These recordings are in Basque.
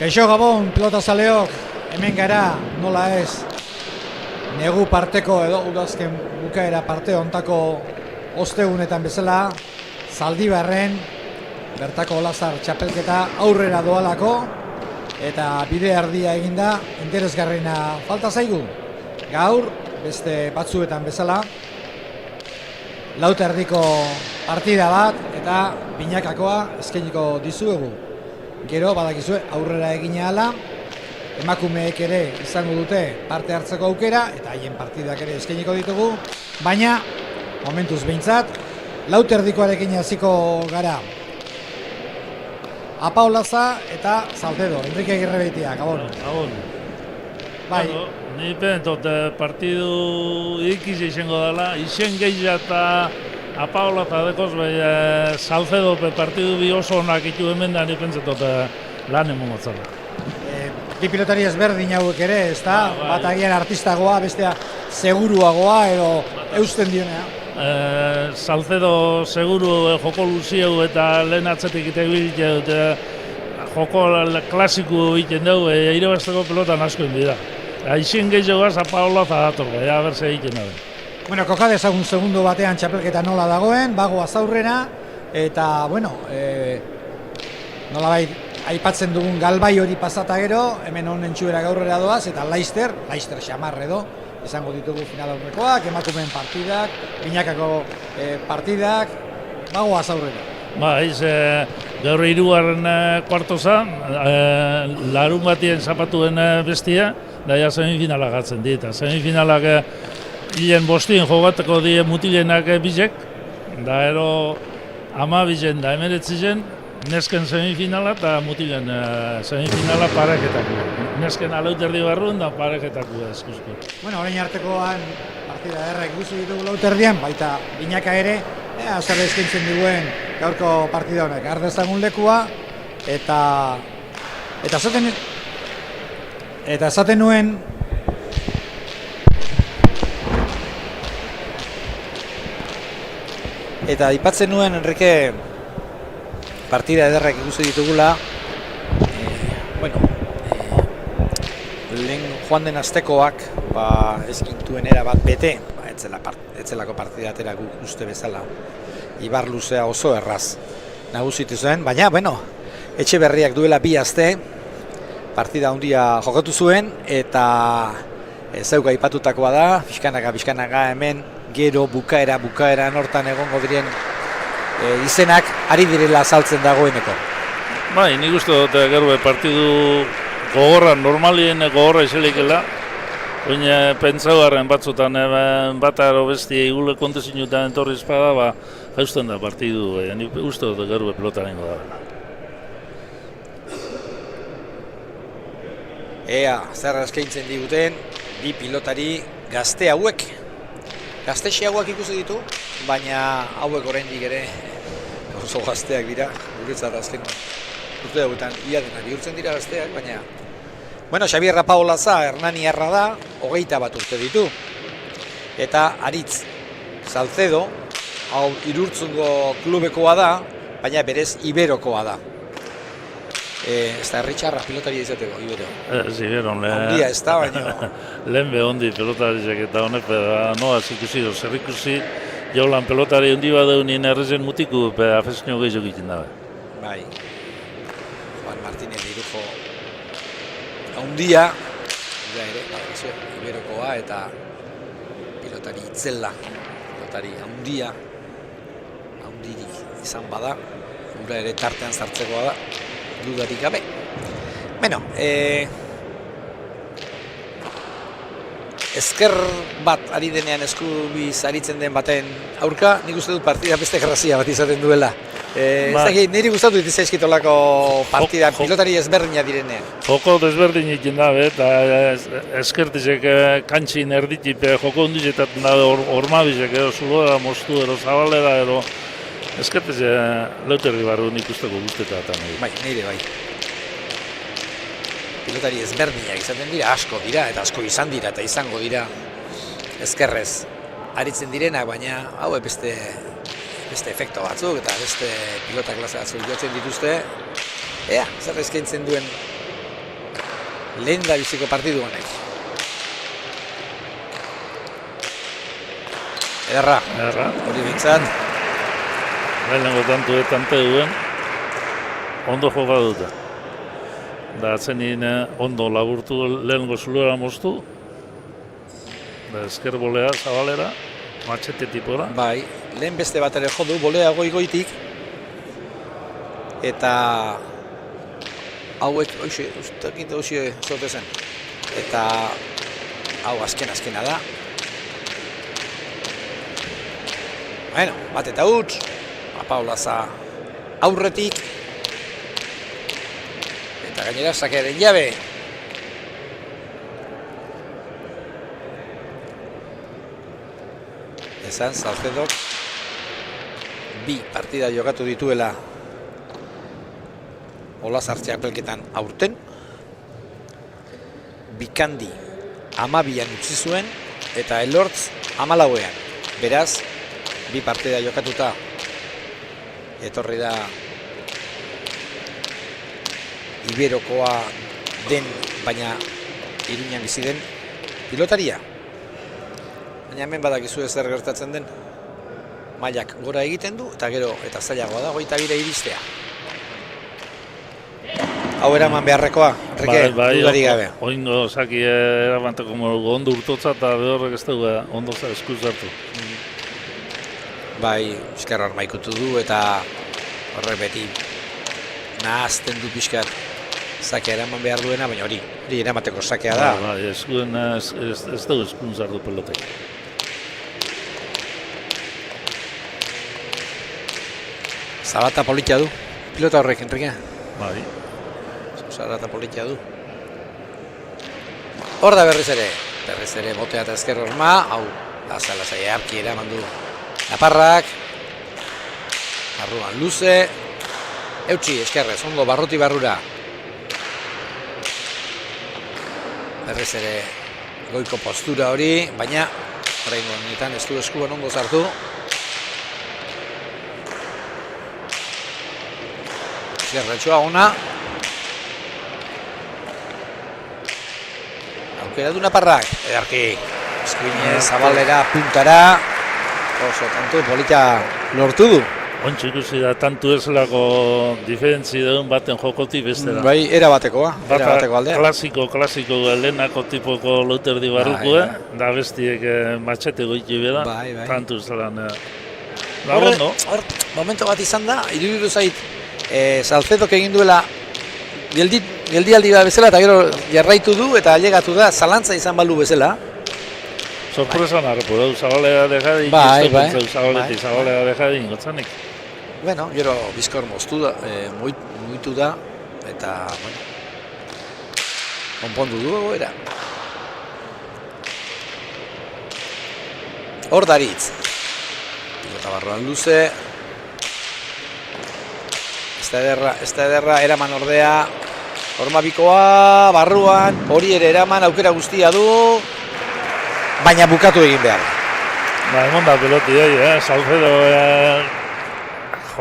Kaixo Gabon, pelotazaleok, hemen gara, nola ez, negu parteko edo udazken bukaera parte ontako ostegunetan bezala, Zaldibarren, bertako Olazar txapelketa aurrera doalako, eta bide erdia eginda, interesgarrina falta zaigu. Gaur, beste batzuetan bezala, lauta erdiko partida bat, eta binakakoa eskainiko dizuegu. Gero, badakizue, aurrera egina ala, emakumeek ere izango dute parte hartzeko aukera, eta haien partidak ere eskainiko ditugu, baina, momentuz behintzat, lauta erdikoarekin hasiko gara. Apa Olaza eta Salcedo, Enrique Agirrebeitia, Gabon. Gabon. Bai. Ni pentot partidu ikiz izango dela, izen gehiago eta Apa Olaza dekoz, bai Salcedo partidu bi oso onak itu hemen da, ni pentsatot lan emongo zela. Bi pilotari ezberdin hauek ere, ezta? Bat agian artistagoa, bestea seguruagoa edo eusten dionea. Salcedo seguru joko luzieu eta lehen atzetik eta ibilitea dute joko klasiko egiten dugu, irabazteko pelotan asko inbida. Aixen gehiagoaz Apa Olaza dator, ea berze egiten dugu. Bueno, koka dezagun segundo batean txapelketa nola dagoen, bagoaz aurrera, eta, bueno, nolabait aipatzen dugun galbai hori pasata gero, hemen honen txuera gaurrera doaz, eta Leicester xamar edo, izango ditugu final aurrekoak, emakumeen partidak, binakako partidak, bagoaz aurrera. Ba, gaur hirugarren kuartoza, larun batien zapatuen bestia, daia semifinala gatzen dit. Semifinalak hilen bostien jogateko die mutilenak bizek, da ero 12 da 19 nesken semifinala eta mutilen semifinala pareketako. Nesken alauterdi barruen da pareketako eskuzko. Bueno, orain artekoan partida errek guzu ditugu lauterdian, baita binaka ere, zer eskaintzen diguen gaurko partida honek. Ardezagun lekua, eta esaten nuen, eta aipatzen nuen, Enrique, partida ederrak ikusi ditugula, lehen joan den astekoak, ezkintuen erabat bete, etzelako partida atera guk uste bezala, ibar luzea oso erraz nagusitu zen, baina, etxe berriak duela bi aste, partida handia jokatu zuen, eta zeuk aipatutakoa da, bizkanaka hemen, gero bukaera nortan egongo diren izenak ari direla azaltzen dagoeneko. Bai, nik uste dut gero partidu gogorra, normalien gogorra izelikela, baina pentsauaren batzutan bata ero besti egule kontezinutan entorri espada, jausten da partidu, nik uste dut gero pelotaren da. Ea, zer eskaintzen diguten, bi pilotari gazte hauek. Gaztexiagoak ikusi ditu, baina hauek oraindik ere oso gazteak dira, guretzat azken urte hauetan ia dena bihurtzen dira gazteak, baina Xabier Apa Olaza Hernaniarra da, 21 urte ditu. Eta Aritz Salcedo, hau Irurtzungo klubekoa da, baina berez Iberokoa da. Ez da herritxarra pilotaria izateko, Ibero. Ez, Ibero, ondia ez da, baina... Lehen behondi pelotariak eta honek, noaz ikusi, zer ikusi, jaulan pelotari hondi badeu nien errezen mutiku, afezinio gehiago egiten dabe. Bai, Juan Martínez Irujo handia, ere, Iberokoa eta pilotari itzela, pilotari handirik izan bada, gura ere tartean sartzekoa da, dudarik gabe. Ezker bat ari denean eskubiz aritzen den baten aurka, nik uste dut partida beste grazia bat izaten duela. Niri gustatu ditu zaizkitolako partida pilotari ezberdina direnean. Joko desberdin egiten dabe, eta eskertizek kantxin erditip joko ondizetaten dabe ormabizek, zuloa, mostu, zabalera, eskertizek lauterri barru nik usteko guztetan. Bai, nire bai. Pilotari ezberdinak izaten dira, asko dira, eta asko izan dira, eta izango dira ezkerrez aritzen direnak, baina hau beste efekto batzuk eta beste pilota klase batzuk jotzen dituzte. Ea, zer eskaintzen duen lehen da biziko partidu honek. Ederra, hori bintzat. Lehenengo tante duen, ondo joka dute. Da atzenin ondo laburtu lehenengo zulera moztu. Da esker bolea zabalera, matxete tipora. Bai, lehen beste bat ere jo du, bolea goitik. Eta hauek, ustakinte hoxe zote zen. Eta hau azkena da. Bueno, bat eta huts. Paulaza aurretik. Eta gainera sakearen jabe. Esan, Salcedok bi partida jokatu dituela Olazartze apelketan aurten. Bikandi 12an utzi zuen eta Elortz 14ean. Beraz, bi partida jokatuta etorri da Iberokoa den, baina Iruñan bizi den pilotaria. Baina hemen badakizu zer gertatzen den. Mailak gora egiten du eta gero eta zailagoa da 22 iristea. Hau eraman beharrekoa, Enrique, dudari gabe. Oingo zaki erabanteko ondo urtotza eta behorrek ez dugu ondo eskuz hartu. Bai, pixkar hor maikutu du eta horrek beti nahazten du pixkat zakea eraman behar duena, baina hori eramateko zakea da. Bai, eskuen ez dugu eskun zartu pelotek. Zabata politia du, pilota horrek, Enrique. Bai. Zabata politia du. Hor da berriz ere botea eta ezker horma, hau, lasai harki eraman du Naparrak, barruan luze, eutxi eskerrez, ondo barruti barrura. Berriz ere goiko postura hori, baina oraingo honetan ez du eskuan ondo sartu. Eskerretxoa ona. Aukera du Naparrak, edarki, eskuinez, zabalera, puntara. Oso, tanto polita lortu du. Ontsi ikusi da, tantu ezlako diferentzi daun baten jokoti bestera. Bai, erabatekoa aldea. Klasiko lehenako tipoko lauterdi barrukoa, da bestiek matxete goiti bera, tantu ezlan. Hor, momento bat izan da, iruditu zait, Salcedok egin duela geldialdi bat bezala, eta gero jarraitu du, eta ailegatu da, zalantza izan balu bezala. Sorpresan harpo, zabalea dejadi, zabalea dejadi ingotzanik. Bueno, gero bizkor moztu da, muitu da, eta, bueno, konpondu du egoera. Hor daritz. Pilota barruan luze. Ez da ederra, eraman ordea. Horma bikoa, barruan, hori ere eraman, aukera guztia du. Baina bukatu egin behar. Ba, emon da peloti, Salcedo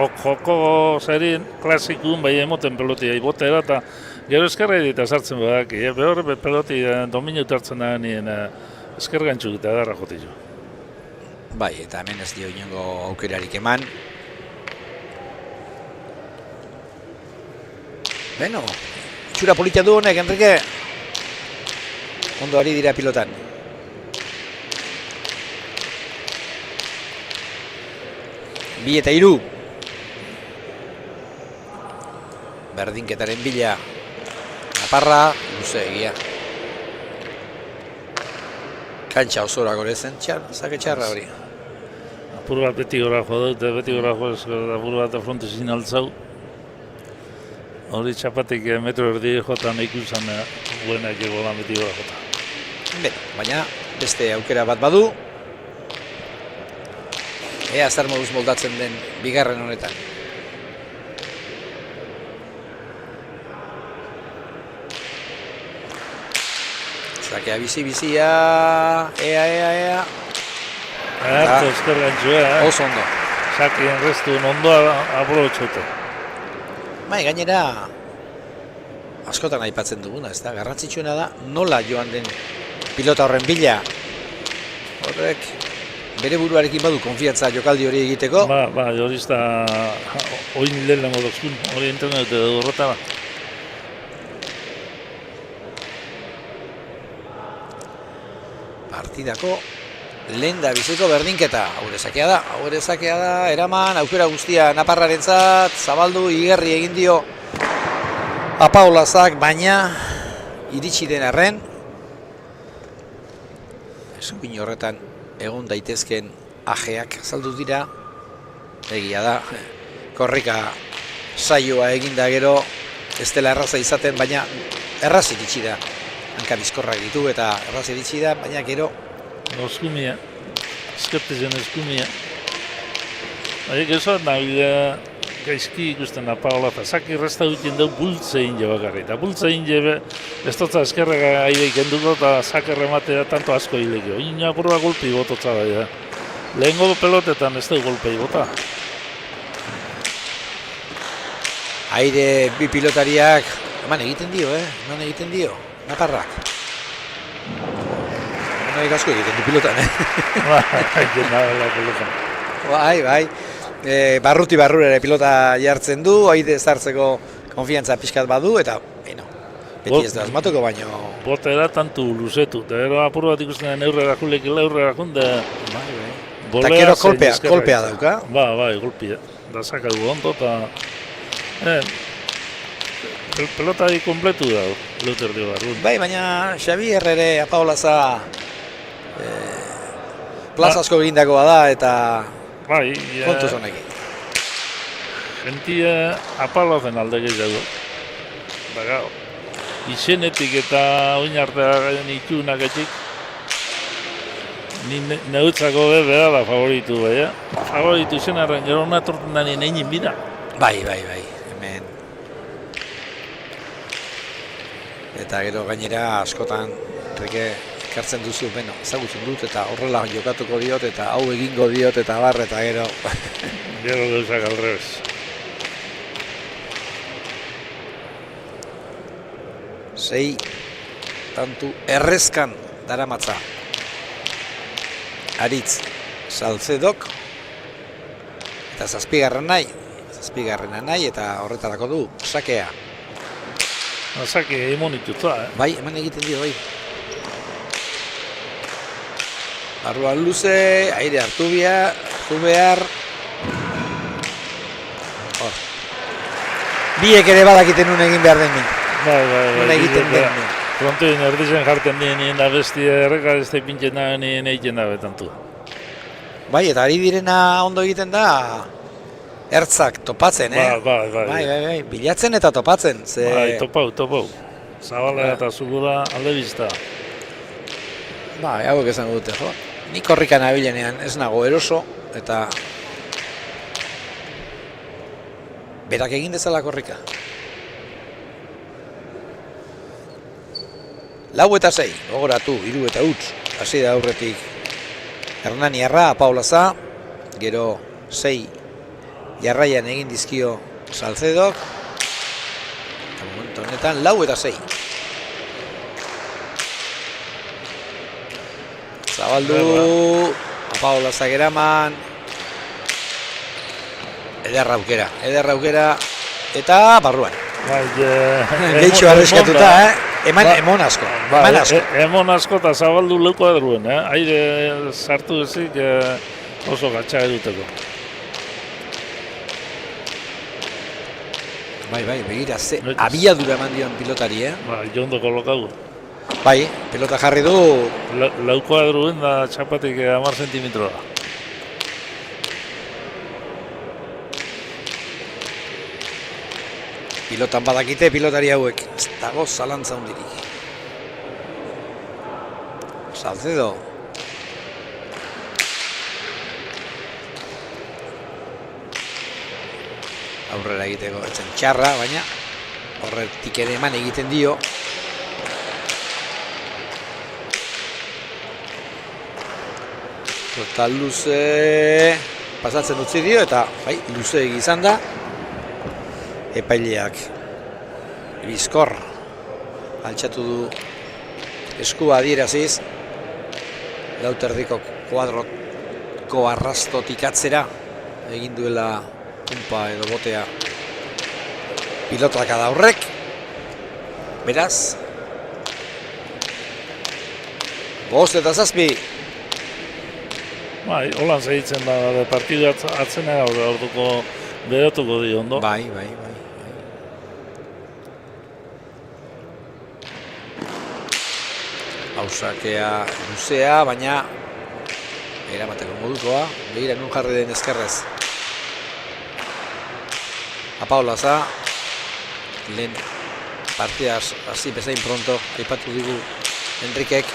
joko zerin klasikun, bai emoten peloti botera, eta gero eskerra edita sartzen badak, behor peloti dominu tartzen da nien esker gantxuk eta darra jotizu. Bai, eta hemen ez dio inongo aukerarik eman. Beno, itxura politia du honek, Enrique. Ondo ari dira pilotan. Bi eta hiru. Berdinketaren bila. Naparra, luze egia. Kantxa osora gorezen, zake txarra hori. Apur bat beti gora jo dut, beti gora jo apur bat frontezin altzau. Hori txapatik metro erdi jotan ikusan buenak egolan beti gora jota. Baina beste aukera bat badu. Ea zer moduz moldatzen den bigarren honetan. Zakea bizi-bizia, ea. Harto esker gantxua, Oso ondo. Zakien restu ondo aprobetxote. Bai, gainera, askotan aipatzen duguna, ez da, garrantzitsuena da, nola joan den pilota horren bila. Horrek, bere buruarekin badu konfiantza jokaldi hori egiteko. Hori ez da, oin lehenengo dozkun, hori entren dute horreta. Partidako lehen da biziko berdinketa. Haure zakea da, eraman, aukera guztia Naparrarentzat, zabaldu, igerri egin dio Apaolazak, baina iritsi den arren, eskuin horretan egon daitezken ajeak azaldu dira, egia da, korrika saioa eginda gero, ez dela erraza izaten, baina erraz iritsi da. Hanka bizkorrak ditu eta erraz iritsi da, baina gero... Eskumia, eskeptizen eskumia. Haiek esoat nabila gaizki ikusten Apaola, eta zaki resta duten dugu bultzein je bakarri. Eta bultzein je ez dutza eskerrega aideik enduko eta zakerre matea tanto asko hilekio. Ina burua golpi bototza da. Lehengo pelotetan ez dugu golpei bota. Aire bi pilotariak eman egiten dio, eman egiten dio, Naparrak. Eman asko egiten du pilotan, Bai. Barruti barrura ere pilota jartzen du, aire zartzeko konfiantza pixkat badu, eta beti ez da asmatuko baino. Botera tantu luzetu, eta gero apur bat ikusten eurrera junde. Eta gero kolpea dauka. Bai, golpea. Da saka du ondo, eta... pelotari kompletu da, Luther dio barrun. Bai, baina Xabier ere Apaolaza plaza asko egindakoa da, eta kontuz honekin. Gentia Apaolazen alde gehiago. Baga, izenetik eta oinartearen itunak etxik, neutzako bera da favoritu, baina. Favoritu izenaren gero natorten da nien egin bida. Bai, hemen. Eta gero gainera askotan ekartzen duzu, ezagutzen dut, eta horrela jokatuko diot, eta hau egingo diot, eta bar, eta gero... Gero gauzak alrebez. Sei tantu errezkan daramatza. Aritz Salcedok, eta zazpigarrena nahi, eta horretarako du, sakea. Sake emon itutza, Bai, eman egiten dio, bai. Barruan luze, aire hartu behar. Hor. Biek ere badakiten nun egin behar den nik. Bai. Nun egiten den nik. Frontoin erdizen jarten nien da bestia erreka ez da pintzen da nien egiten da betantu. Bai, eta ari direna ondo egiten da, ertzak topatzen, Bai, bilatzen eta topatzen. Bai, topau. Zabala eta zugura alde bizta. Bai, hauek esango dute, jo. Nik korrikan abilenean ez nago eroso, eta berak egin dezala korrika. 4-6, gogoratu, 3 eta huts, hasi da aurretik Hernaniarra, Apaolaza, gero 6 jarraian egin dizkio Salcedok, eta momentu honetan 4-6. Zabaldu, Apaolazak eraman, ederra aukera, eta barruan. Gehitxo arriskatuta, emon asko. Emon asko eta zabaldu leuko edruen, aire sartu ezik oso gatsa eduteko. Bai, begira, abiadura eman dion pilotari, Bai, jondo kolokatu. Bai, pelota jarri du. Lauko edruen da txapatik 10 zentimetroa. Pilotan badakite pilotari hauek, ez dago zalantza hundirik. Salcedo. Aurrera egiteko etzen txarra, baina horretik ere eman egiten dio. Eta luze pasatzen utzi dio, eta luze izan da. Epaileak bizkor altxatu du eskua adieraziz, lauterdiko kuadroko arrastotik atzera, egin duela punpa edo botea pilotaka da horrek, beraz, 5-7. Bai, holan segitzen da, partidu atzena orduko beratuko di ondo. Bai. Hausakea luzea, baina eramateko modukoa, begira nun jarri den ezkerrez. Apaolaza, lehen partida hasi bezain pronto, aipatu digu Enrikek.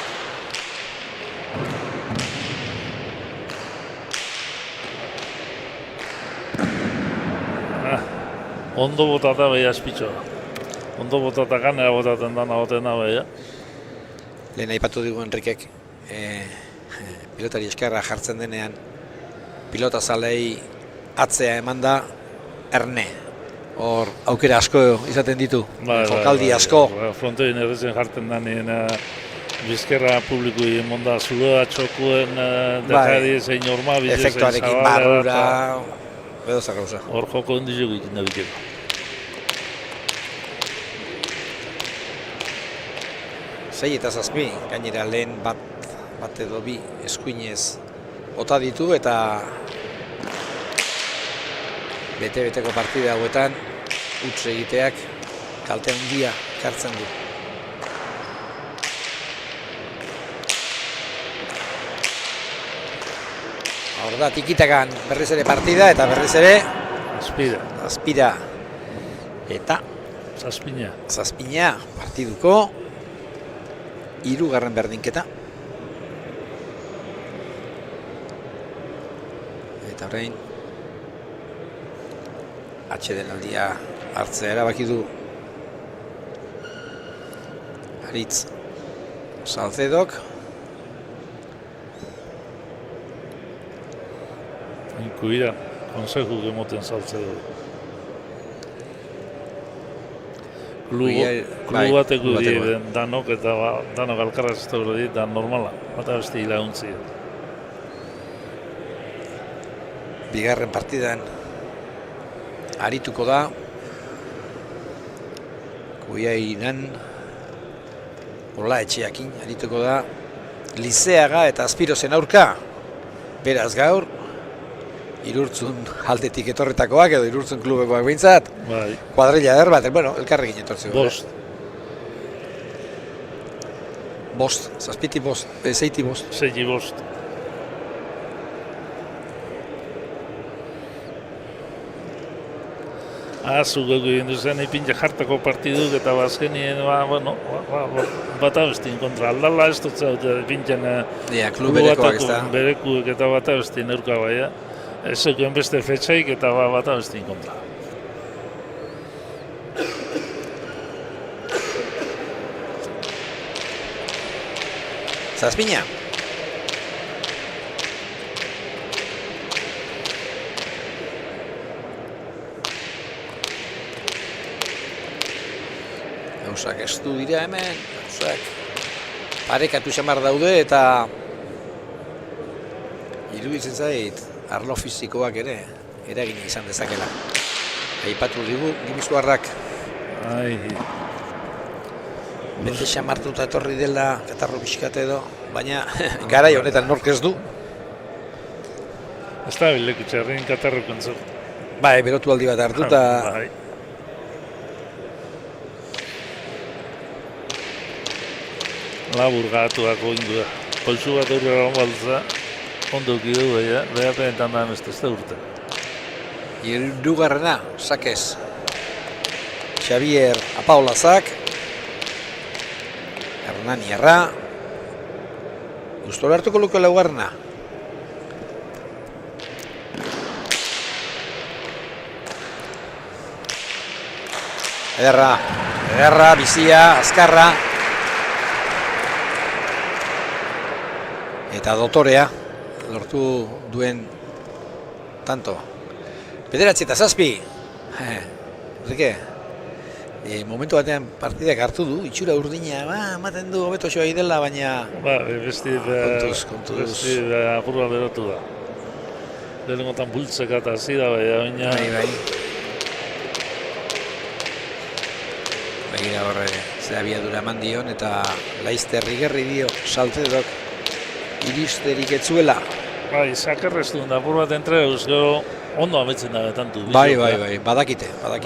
Ondo botata behi azpitxoa. Ondo botata ganera botaten dana botena behi. Lehen aipatu digu Enrikek, pilotari eskerra jartzen denean, pilota zalei atzea eman da, erne. Hor aukera asko izaten ditu, jokaldi asko. Frontoin errezen jartzen denien bizkerra publikui emonda zuloa txokuen dekadi zein orma, efektuarekin barrura, edo zagauza. Hor joko ondizio egiten da biteko. Sei eta 7, gainera lehen bat edo bi eskuinez bota ditu eta bete-beteko partida hauetan huts egiteak kalte handia ekartzen du. Hor da, tikitakan berriz ere partida eta berriz ere Azpira eta Zazpina partiduko 3. berdinketa. Eta orain atsedenaldia hartzea erabaki du Aritz Salcedok. Inkuira, konseju gemoten Salcedok. Klubu bateko dien danok eta danok alkarraz ez dago dit, da normala, bata beste hilaguntzi. Bigarren partidan arituko da Kuiainan Ola Etxeakin arituko da Lizeaga eta Azpirozen aurka. Beraz gaur Irurtzun aldetik etorretakoak edo Irurtzun klubekoak behintzat. Bai. Kuadrilla eder bat, bueno, elkarrekin etortzeko. Bost, Zazpiti bost, Zeiti bost. Zeiti bost. Zugeko egin duzen ipintxe jartako partiduk eta bazkenien, bat abestin kontra aldala ez dut zaute ipintxen klub berekoak ez da. Berekuek eta bat abestin eurka baia. Ez zekuen beste fetxaik eta bat abestin kontra. Zazpina. Gauzak ez du dira hemen, gauzak parekatu xamar daude eta iruditzen zait arlo fizikoak ere eragin izan dezakela. Aipatu digu Gipuzkoarrak bete xamartuta etorri dela katarro pixkat edo, baina garai honetan nork ez du. Ez da bileku txarrin katarro kontzu. Bai, berotu aldi bat hartu eta labur gatuako indu da. Poltsu bat aurrera baltza, ondo kidu behapenetan da emezte, ez da urte. Hirugarrena, Sakez. Xavier Apaolazak. Hernani Erra. Gustora hartuko luko laugarrena. Ederra, bizia, azkarra. Eta dotorea lortu duen tanto. 9-7. Enrique, momentu batean partidak hartu du, itxura urdina, ematen du hobeto joa dela, baina... Besti apurra beratu da. Lehenengotan bultzeka eta zida, baina... Bai. Begira horre, ze abiadura eman dion, eta Laizter igerri dio, Salcedok iristerik etzuela. Bai, sakerrez duen da, apur bat entreuz, gero ondo ametzen da betantu. Bai, badakite. Bai,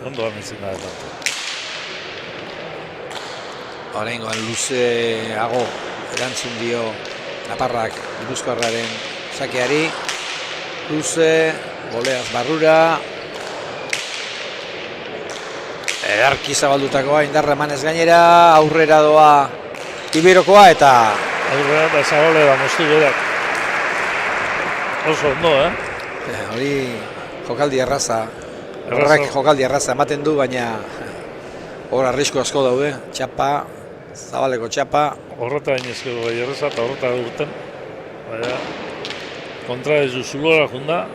ondo ametzen da betantu. Horrengoan luzeago erantzun dio Naparrak Gipuzkoarraren sakeari. Luze, goleaz barrura. Edarki zabaldutakoa, indarra emanez gainera, aurrera doa Iberokoa eta... Aurrera eta zabalera moztu berak. Oso ondo, Hori jokaldi erraza. Horrek jokaldi erraza ematen du, baina hor arrisku asko daude. Txapa, zabaleko txapa. Horreta inezkero bai erraza eta horreta urten. Baina, kontra ez du zulora junda.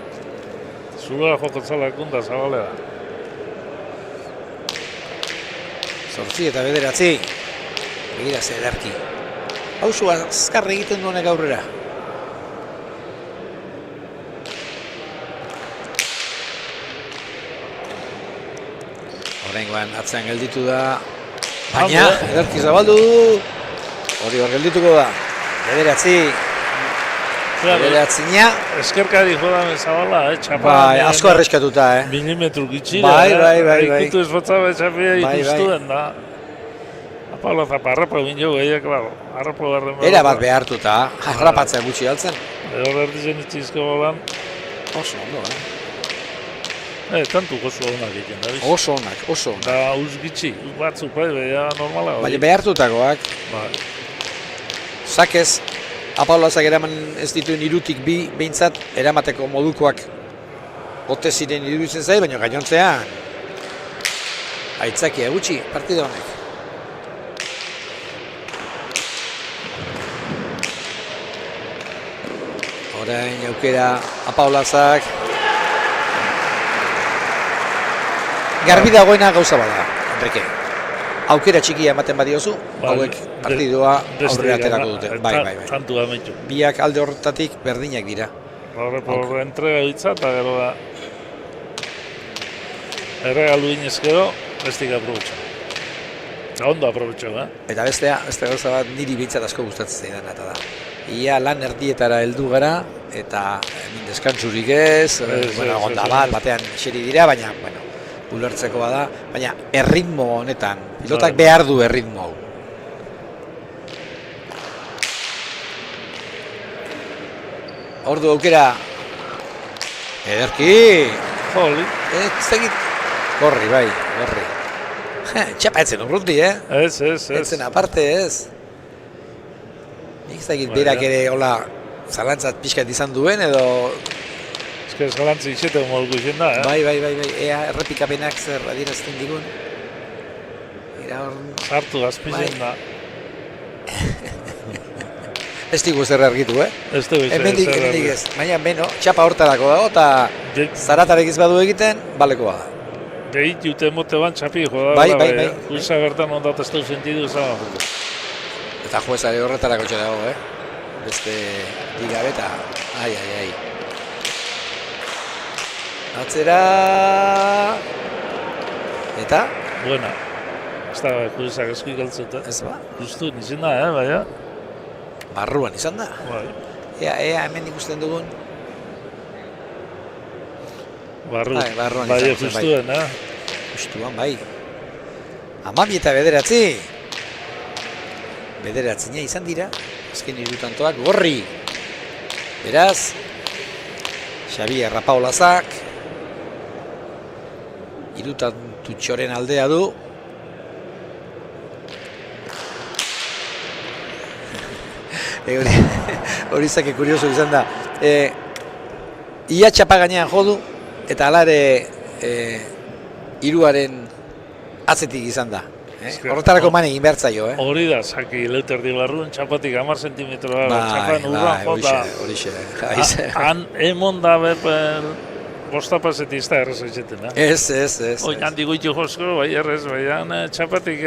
Zulora jokotzala junda zabalera. 8 eta 9. Begira ze Edarki. Hauzu azkar egiten duenek aurrera. Horrengoan atzean gelditu da. Baina, Edarki zabaldu du. Hori hor geldituko da. 9. 9. Eskerkari jodan zabala, txapa. Bai, asko arriskatuta, Milimetru gitxira, Bai. Ikutu esfotzaba txapia ikustuen da. Apalo eta parrapa egin jo, klaro. Harrapo garren. Era bat behartuta, harrapatzea gutxi altzen. Hor erdizen itxizko bolan. Oso ondo, Tantu oso onak egiten da, Oso onak. Da uz gitxi, batzuk bai, normala. Baina behartutakoak. Bai. Sakez, Apaolazak eraman ez dituen 3-tik 2 behintzat eramateko modukoak ote ziren iruditzen zai, baina gainontzean aitzakia gutxi partida honek. Orain aukera Apaolazak. Garbi dagoena gauza bada, Enrique. Aukera txikia ematen badiozu, hauek partidua aurrera aterako dute. Bai. Tantu amaitu. Biak alde horretatik berdinak dira. Horre entrega ditza eta gero da erregalu inezkero, bestik aprobetxo. Ondo aprobetxo, Eta beste gauza bat niri behintzat asko gustatzen zaidan eta da. Ia lan erdietara heldu gara, eta hemen deskantzurik ez, onda batean eseri dira, baina, ulertzeko bada, baina erritmo honetan, pilotak behar du erritmo hau. Ordu aukera, Ederki! Joli! Gorri, bai. Txapa etzen urruti, Ez. Etzen aparte, ez. Nik zagit berak ere, hola, zalantzat pixkat izan duen, edo... Ez galantzik izete moduko izen da, Bai, ea errepikapenak zer adierazten digun. Sartu gazpizen da. Ez digu zer argitu, Ez dugu Hemendik ez. Baina, beno, txapa hortarako dago, eta zaratarek izbadu egiten, baleko da. Deit jute mote ban txapi jo da. Bai. Guiza gertan ondat ez du sentidu ezan. Eta juezare horretarako txadago, Beste digabeta. Ai. Atzera... Eta? Buena. Ez da, juezak esku ikaltzeta. Ez ba? Justu, nizien da, baina. Barruan izan da. Bai. Ea hemen ikusten dugun. Barruan izan zen, justuen, Justuan, bai. 12 eta 9. 9 izan dira. Azken irutantoak gorri. Beraz, Xabier Apaolazak irutantutxoren aldea du. Hori zake kurioso izan da. Ia txapa gainean jodu, eta alare iruaren atzetik izan da. Horretarako man egin behar zaio, Hori da, zaki leuterdi barruen txapatik 10 zentimetroa txapan urran jota. Horixe. Han emon da beper bostapazetik ez da errez egiten, Ez. Oin handi goitu josko, bai errez, bai, txapatik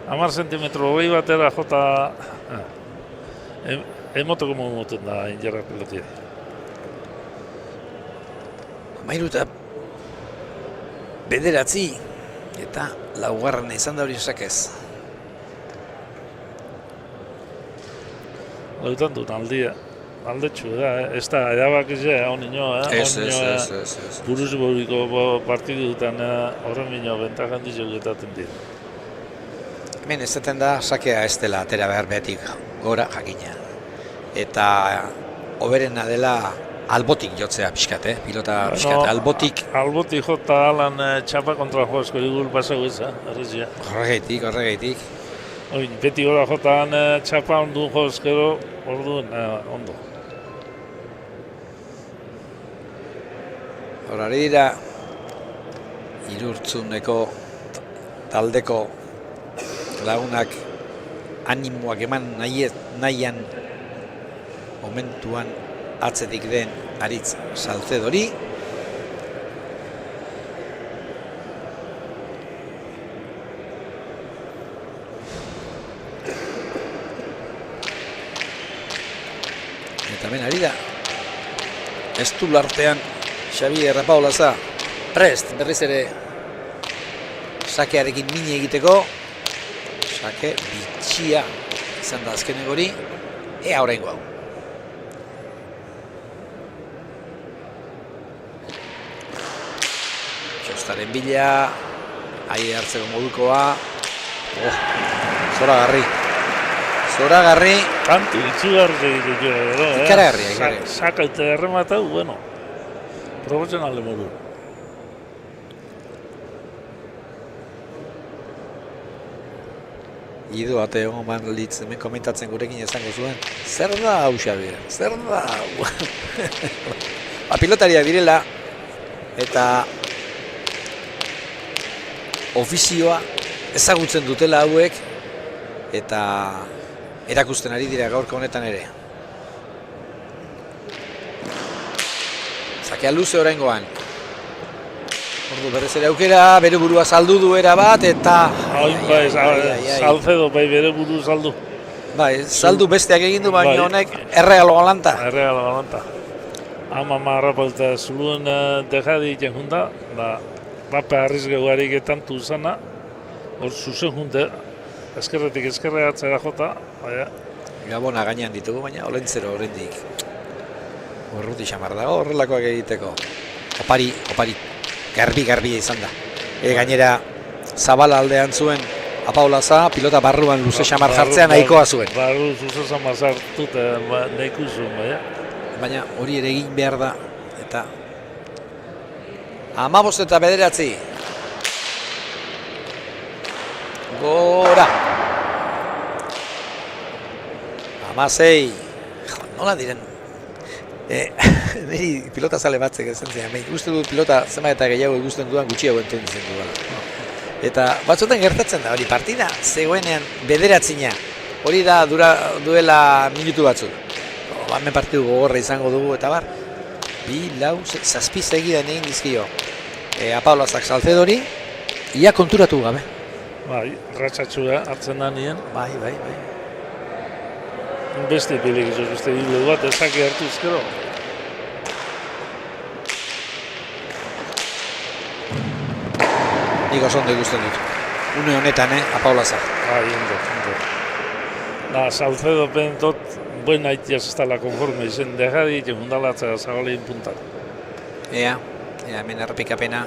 10 zentimetro hogei batera jota emoteko moten da injarra pelotia. Mairu eta bederatzi eta laugarren izan da hori esakez. Lautan dut aldetxu da, ez da, edabak ez ja, hon ino, Ez. buruz boriko partidu dutan horren minio bentajan dizio getaten dira. Hemen ez da sakea ez dela atera behar behetik gora jakina. Eta oberena dela albotik jotzea pixkat, pilota pixkat, albotik. Albotik jota alan txapa kontra joazko digul pasau ez, arrezia. Horregaitik. Oin, beti gora jotaan txapa ondun joazkero, orduan ondo. Horari dira, Irurtzuneko taldeko lagunak animoak eman nahian momentuan atzetik den Aritz Salcedori. Eta ben ari da, ez du lartean Xabi Errapaolaza prest berriz ere sakearekin mini egiteko. Sake bitxia izan da azkeneko hori, ea oraingo hau. Txostaren bila, ahi hartzeko modukoa. Zoragarri. Kantu, itzugarri egiteko, Ikaragarria. Saka eta errematau, bueno, profesionale modu. Ido ate egon litz, hemen komentatzen gurekin izango zuen. Zer da hau, Xabier? Zer da hau? Pilotariak direla eta ofizioa ezagutzen dutela hauek eta erakusten ari dira gaurko honetan ere. Zakea luze oraingoan. Ordu berrez ere aukera, bere burua saldu duera bat eta... Salcedo bai bere buru saldu. Bai, saldu besteak egin du, baina honek erregalo galanta. Erregalo galanta. Ama marrapalta zuluen dejadi egiten junda, bape arrizgegu ariketan tuzana, hor zuzen junte, eskerretik eskerre atzera jota, Gabona gainean ditugu, baina olentzero horrendik. Urruti xamar dago horrelakoak egiteko. Opari, garbi izan da. Gainera, Zabala aldean zuen Apaolaza, pilota barruan luze xamar jartzea nahikoa zuen. Barru zuze xamar zartut nahiko zuen, baina hori ere egin behar da. Eta 15 eta 9. Gora! 16. Nola diren? Niri pilota zale batzek ezen zen. Uste dut pilota zema eta gehiago ikusten dudan gutxiago entenditzen duela. Eta batzuetan gertatzen da, hori partida zegoenean 9. Hori da duela minutu batzuk. Hemen partidu gogorra izango dugu eta bar. 2, 4, 7 segidan egin dizkio. Apaolazak Salcedori, ia konturatu gabe. Bai, ratxatxua hartzen da nien. Bai. Beste pilek izuz, beste hilu bat, ezaki hartu izkero. Nik oso ondo ikusten dut. Une honetan, Apaolazak. Bai, ondo. Salcedo pentot, buen haitiaz ez dala konforme izen dejadi, jundalatzea zagalein puntak. Ea, hemen errepikapena.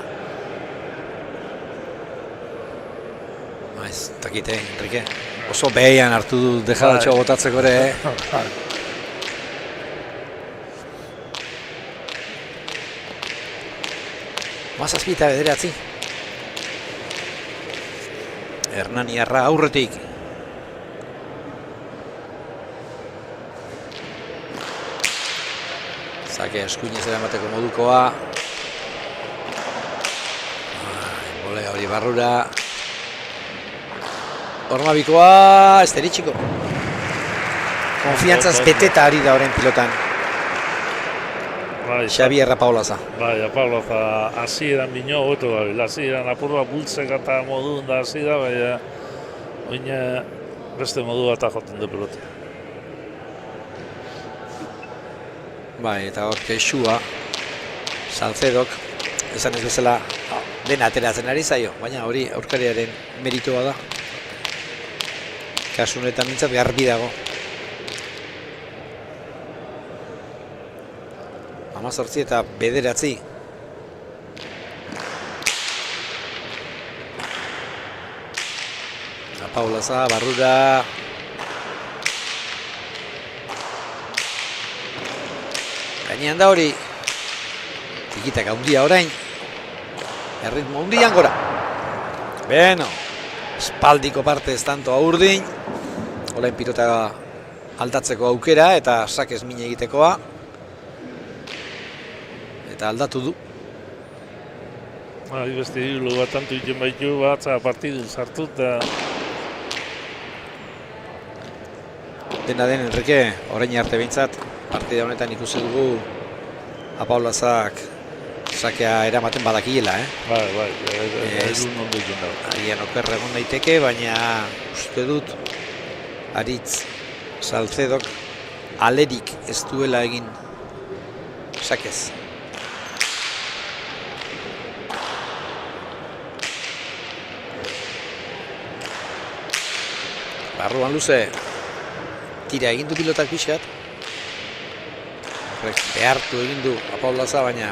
Ez dakite, Enrique. Oso behian hartu du dejadatxoa botatzeko ere, Mazazpi eta 9. Hernaniarra aurretik. Zake eskuinez eramateko modukoa. Bolea hori barrura. Hormabikoa, esteritxiko. Konfiantzaz beteta ari da horren pilotan. Bai, Xabierra Paulaza. Bai, Paulaza hasieran bino hobeto gabil. Hasieran apurra bultzeka eta modun da hasi da, baina oin beste modu bat joten du pelotea. Bai, eta hor kexua, Salcedok, esan ez bezala dena ateratzen ari zaio, baina hori aurkariaren meritoa da. Kasu honetan mintzat garbi dago. 18 eta 9. Paulaza, barrura. Gainean da hori. Tikitak handia orain. Erritmo handian gora. Beno. Espaldiko parte ez tanto Urdin. Olain pilota aldatzeko aukera eta sakez min egitekoa. Eta aldatu du. Beste hiru bat tantu iten baitu batza partidun sartu eta dena den, Enrique, orain arte behintzat, partida honetan ikusi dugu Apaolazak sakea eramaten badakiela, Bai, erun ondo iten dago. Agian okerra egon daiteke, baina uste dut Aritz Salcedok alerik ez duela egin sakez. Barruan luze, tira egin du pilotak pixkat. Horrek behartu egin du Apaolaza, baina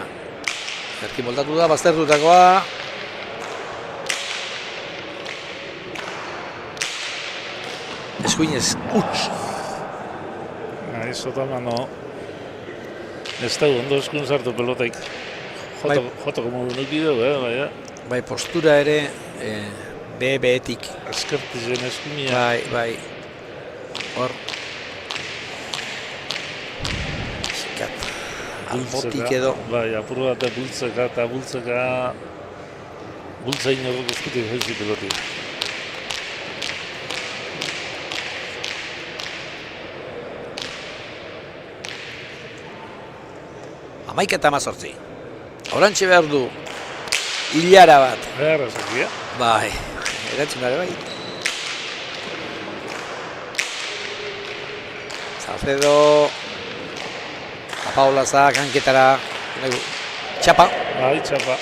erki moldatu da, baztertutakoa. Eskuinez, huts. Eso mano ez da ondo eskun sartu pelotaik. Jotoko modu nuki dugu, baina. Bai, postura ere behetik. Eskertizen eskumia. Bai. Hor. Zikat. Almotik edo. Bai, apur bat bultzeka. Bultzain horrek eskutik hauzi pelotik. Amaika eta 18. Orantxe behar du hilara bat. Behar ezakia. Bai, erantzun gara bai. Salcedo, Apaolaza, kanketara, txapa. Bai, txapa.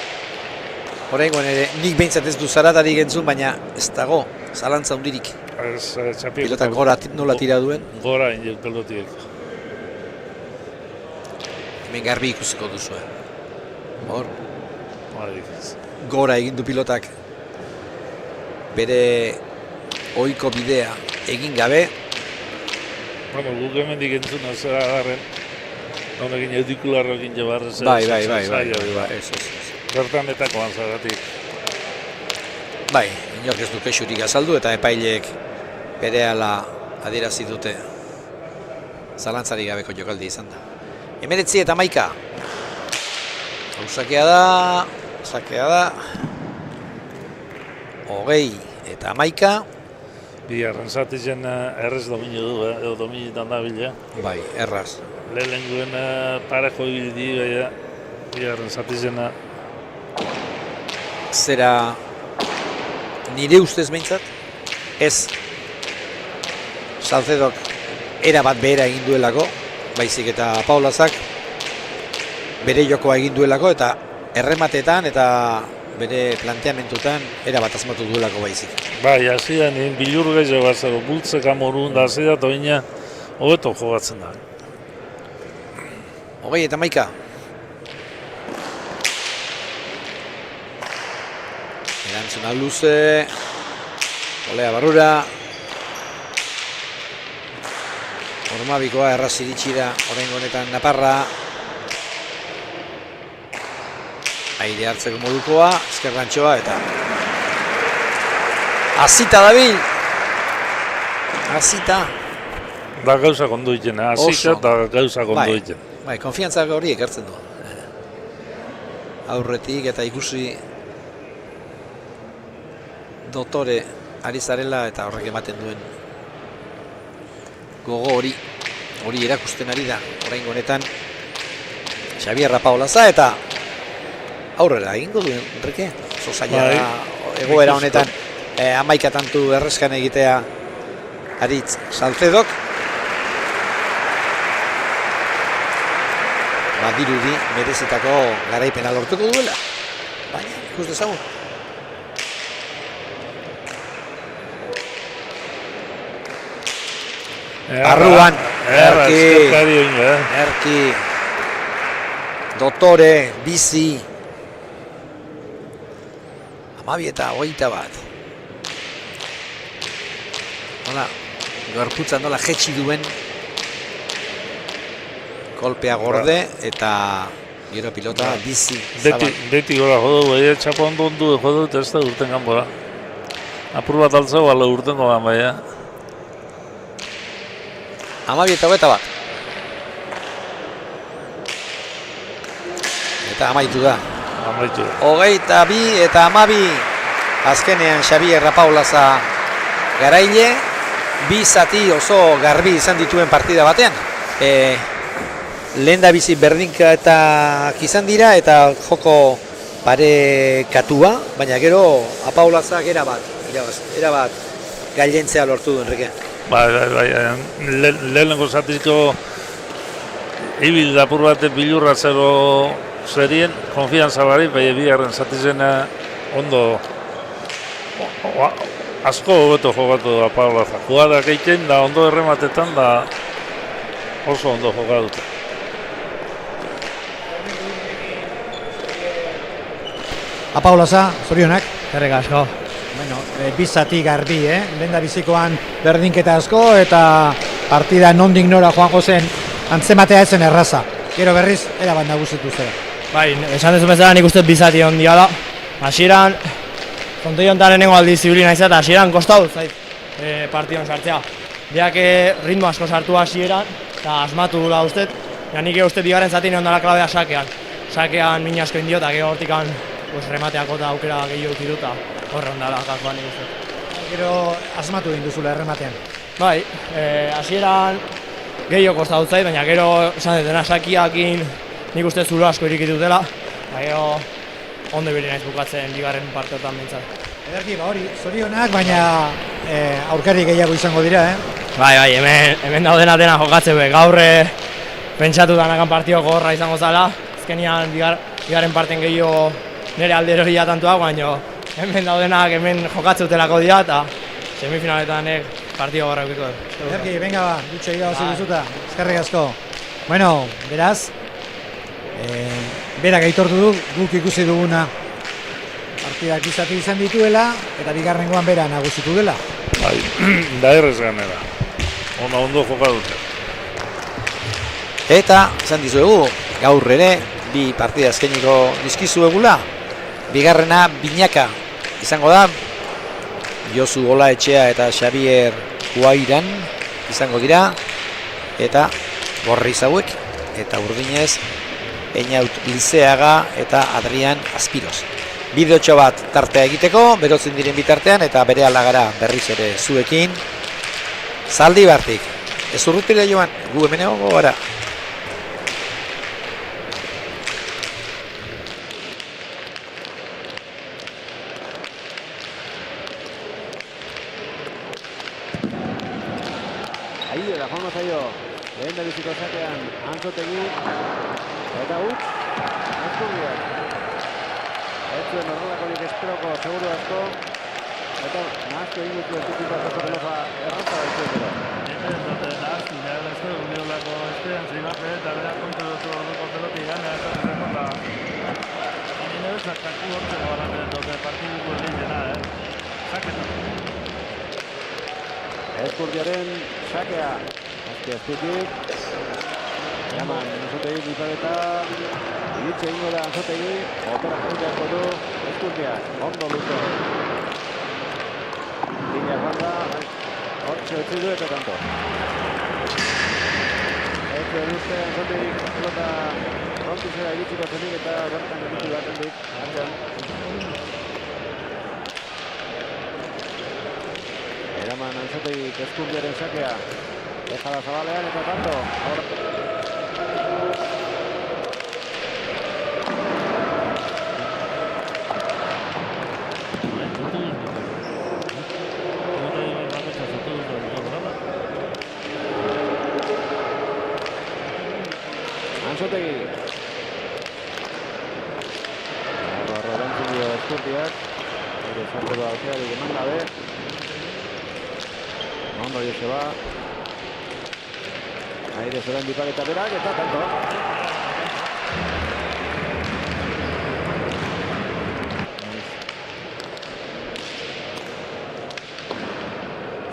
Horrengoen ere, nik behintzat ez du zaratarik entzun, baina ez dago, zalantza hundirik. Pilotak gora nola tira duen. Gora indien pelotiek. Hemen garbi ikusiko duzu. Hor, Bai. gora egin du pilotak bere ohiko bidea egin gabe. Bueno, guk hemendik entzuna zera garren. Honekin audikularrokin jabarrez. Bai. Ez. Bertan etakoan zagatik. Bai, inork ez du kexurik azaldu eta epaileek berehala adierazi dute zalantzarik gabeko jokaldi izan da. 19 eta 11. Sakea da. 20 eta 11. Bigarren zatizen errez domino du, edo dominitan da bila. Bai, erraz. Lehenguen parejo ibildi, bigarren zatizena. Zera nire ustez behintzat, ez Salcedok erabat behera egin duelako, baizik eta Apaolazak bere jokoa egin duelako eta errematetan eta bere planteamentutan erabat asmatu duelako baizik. Bai, hasi da, nien bilur gehiago bat zero, bultzeka morun da, hasi da, eta baina hobeto jogatzen da. 20 eta 11. Erantzuna luze. Olea barrura. Ormabikoa erraz iritsi da oraingo honetan Naparra. Aire hartzeko modukoa, ezkerrantxoa eta hasita dabil. Hasita. Da gauza kondo iten, hasita eta gauza kondo iten. Bai, konfiantza hori ekartzen du. Aurretik eta ikusi dotore ari zarela eta horrek ematen duen gogo hori erakusten ari da oraingo honetan Xabier Rapaolaza eta aurrera egingo duen, Enrique. Oso zaila da egoera honetan 11 tantu errezkan egitea Aritz Salcedok. Badirudi merezitako garaipena lortuko duela, baina ikus dezagun. Arruan, Erki, Dotore, Bizi, 12 eta 21. Nola, gorputza nola jetxi duen kolpea gorde eta gero pilota Bizi. Beti gora jodu, txapa ondo jodu eta ez da urten kanbora. Apur bat altzau, ala urten gogan baina. 12 eta 21. Eta amaitu da. 22 eta 12. Azkenean Xabier Rapaolaza garaile. Bi zati oso garbi izan dituen partida batean. Lehen da bizi berdinka eta izan dira eta joko parekatua, baina gero Rapaolazak erabat gailentzea lortu du, Enrique. Bai, lehenengo zatizko ibil apur batek bilurra zero zerien, konfianza bari, bai bigarren zatizena ondo asko hobeto jokatu da Rapaolaza. Jugadak egiten da ondo errematetan da oso ondo jokatuta. Rapaolaza, zorionak. Eskerrik asko. Bueno, bizati garbi, lehen da bizikoan berdinketa asko eta partida nondik nora joango zen antzematea ezen erraza. Gero berriz, erabat nagusitu zera. Bai, esan dezu bezala nik uste bizati ondia da. Hasieran, kontoi honetan lehenengo aldiz zibili naiz eta hasieran kostau zait partidon sartzea. Biak ritmo asko sartu hasieran eta asmatu gula ustet. Ja nik uste bigarren zati ondala klabea sakean. Sakean min asko indio eta gero hortikan remateako eta aukera gehiago ukiduta. Horre ondala kakoan nik uste. Gero asmatu egin duzula errematean. Bai, hasieran gehiago kostau zait, baina gero esan dutena sakiakin nik uste zulo asko irikitu dela. Gero ondo ibili naiz bukatzen bigarren parteotan bintzat. Ederki, hori, zorionak, baina aurkari gehiago izango dira, Bai, hemen daudena dena jokatzen be. Gaur pentsatu danakan partio gogorra izango zala. Azkenian bigarren parten gehiago nire alderoria tantua, baina hemen daudenak hemen jokatzutelako dira eta semifinaletan partio gogorra eukiko du. Ederki, venga ba, dutxe irabazi duzuta, eskerrik asko. Bueno, beraz, berak aitortu du, guk ikusi duguna partidak izati izan dituela eta bigarrengoan bera nagusitu dela. Bai, da errez ganera. Ondo jokatute. Eta, esan dizuegu, gaur ere, bi partida eskainiko dizkizuegula. Bigarrena binaka izango da, Josu Olaetxea eta Xabier Guairan izango dira, eta Gorriz hauek, eta Urdinez, Einaut Lizeaga eta Adrian Aspiroz. Bideotxo bat tartea egiteko, berotzen diren bitartean, eta bere gara berriz ere zuekin. Zaldibartik, ez urrutira joan, gu hemen egongo gara. Aiera, joango zaio, lehen da biziko zatean Antzotegi, eta utz, Azkurriak. Ez zuen horrelakorik esperoko, seguru asko, eta nahaztu egin dut ez dut pelofa errota baitzuetero. Nahaztu, ez du, uniolako esperantzi bat, eta bera kontu dutu orduko peloti gana, eta zerremota. Hain edo zakatu hortzeko balan dute partiduko egitena, Saketan. Eskurdiaren sakea, azpiaztutik, Jaman, Anzotegi dipabeta, iritxe ingo da Anzotegi, opera jarrikeako du Eskurdiak, ondo luze. Linea joan da, hortxe utzi du eta tanto. Ez duen uste Anzotegi pelota frontizera iritsiko zenik eta bertan emitu batendik, atzean. Eraman Anzotegi Eskurdiaren sakea, Ejala zabalean eta tanto. Anzotegi. Erantzun dio Ezkurdiak. Ere zartero aukerarik eman gabe. Ondo Joseba. Aire zoren dipaketa berak eta tanto.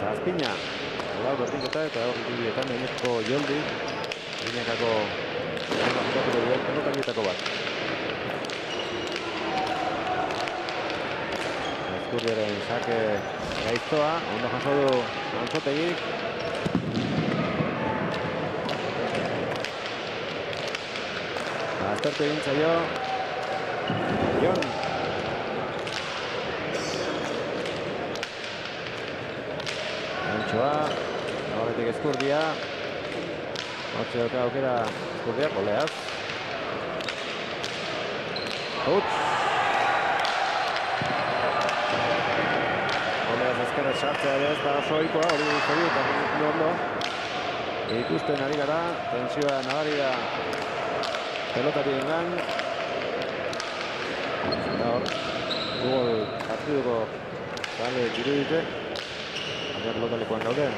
Zazpina. Lau berdinketa eta hor dibietan Eneko Joldi. Inakako pelotarietako bat. Ezkurdiaren sake gaiztoa, ondo jaso du Antzotegik. Aztertu egin zaio Jon. Antxoa, horretik Ezkurdia. Hortxe dauka aukera Ezkurdia, goleaz. Huts. Goleaz ezkerrez sartzea ere ez da oso ohikoa, hori zori eta ondo. Ikusten ari gara, tensioa nabari da pelotariengan. Eta hor, gol partiduko talde irudite. Baina pelotalekuan daude.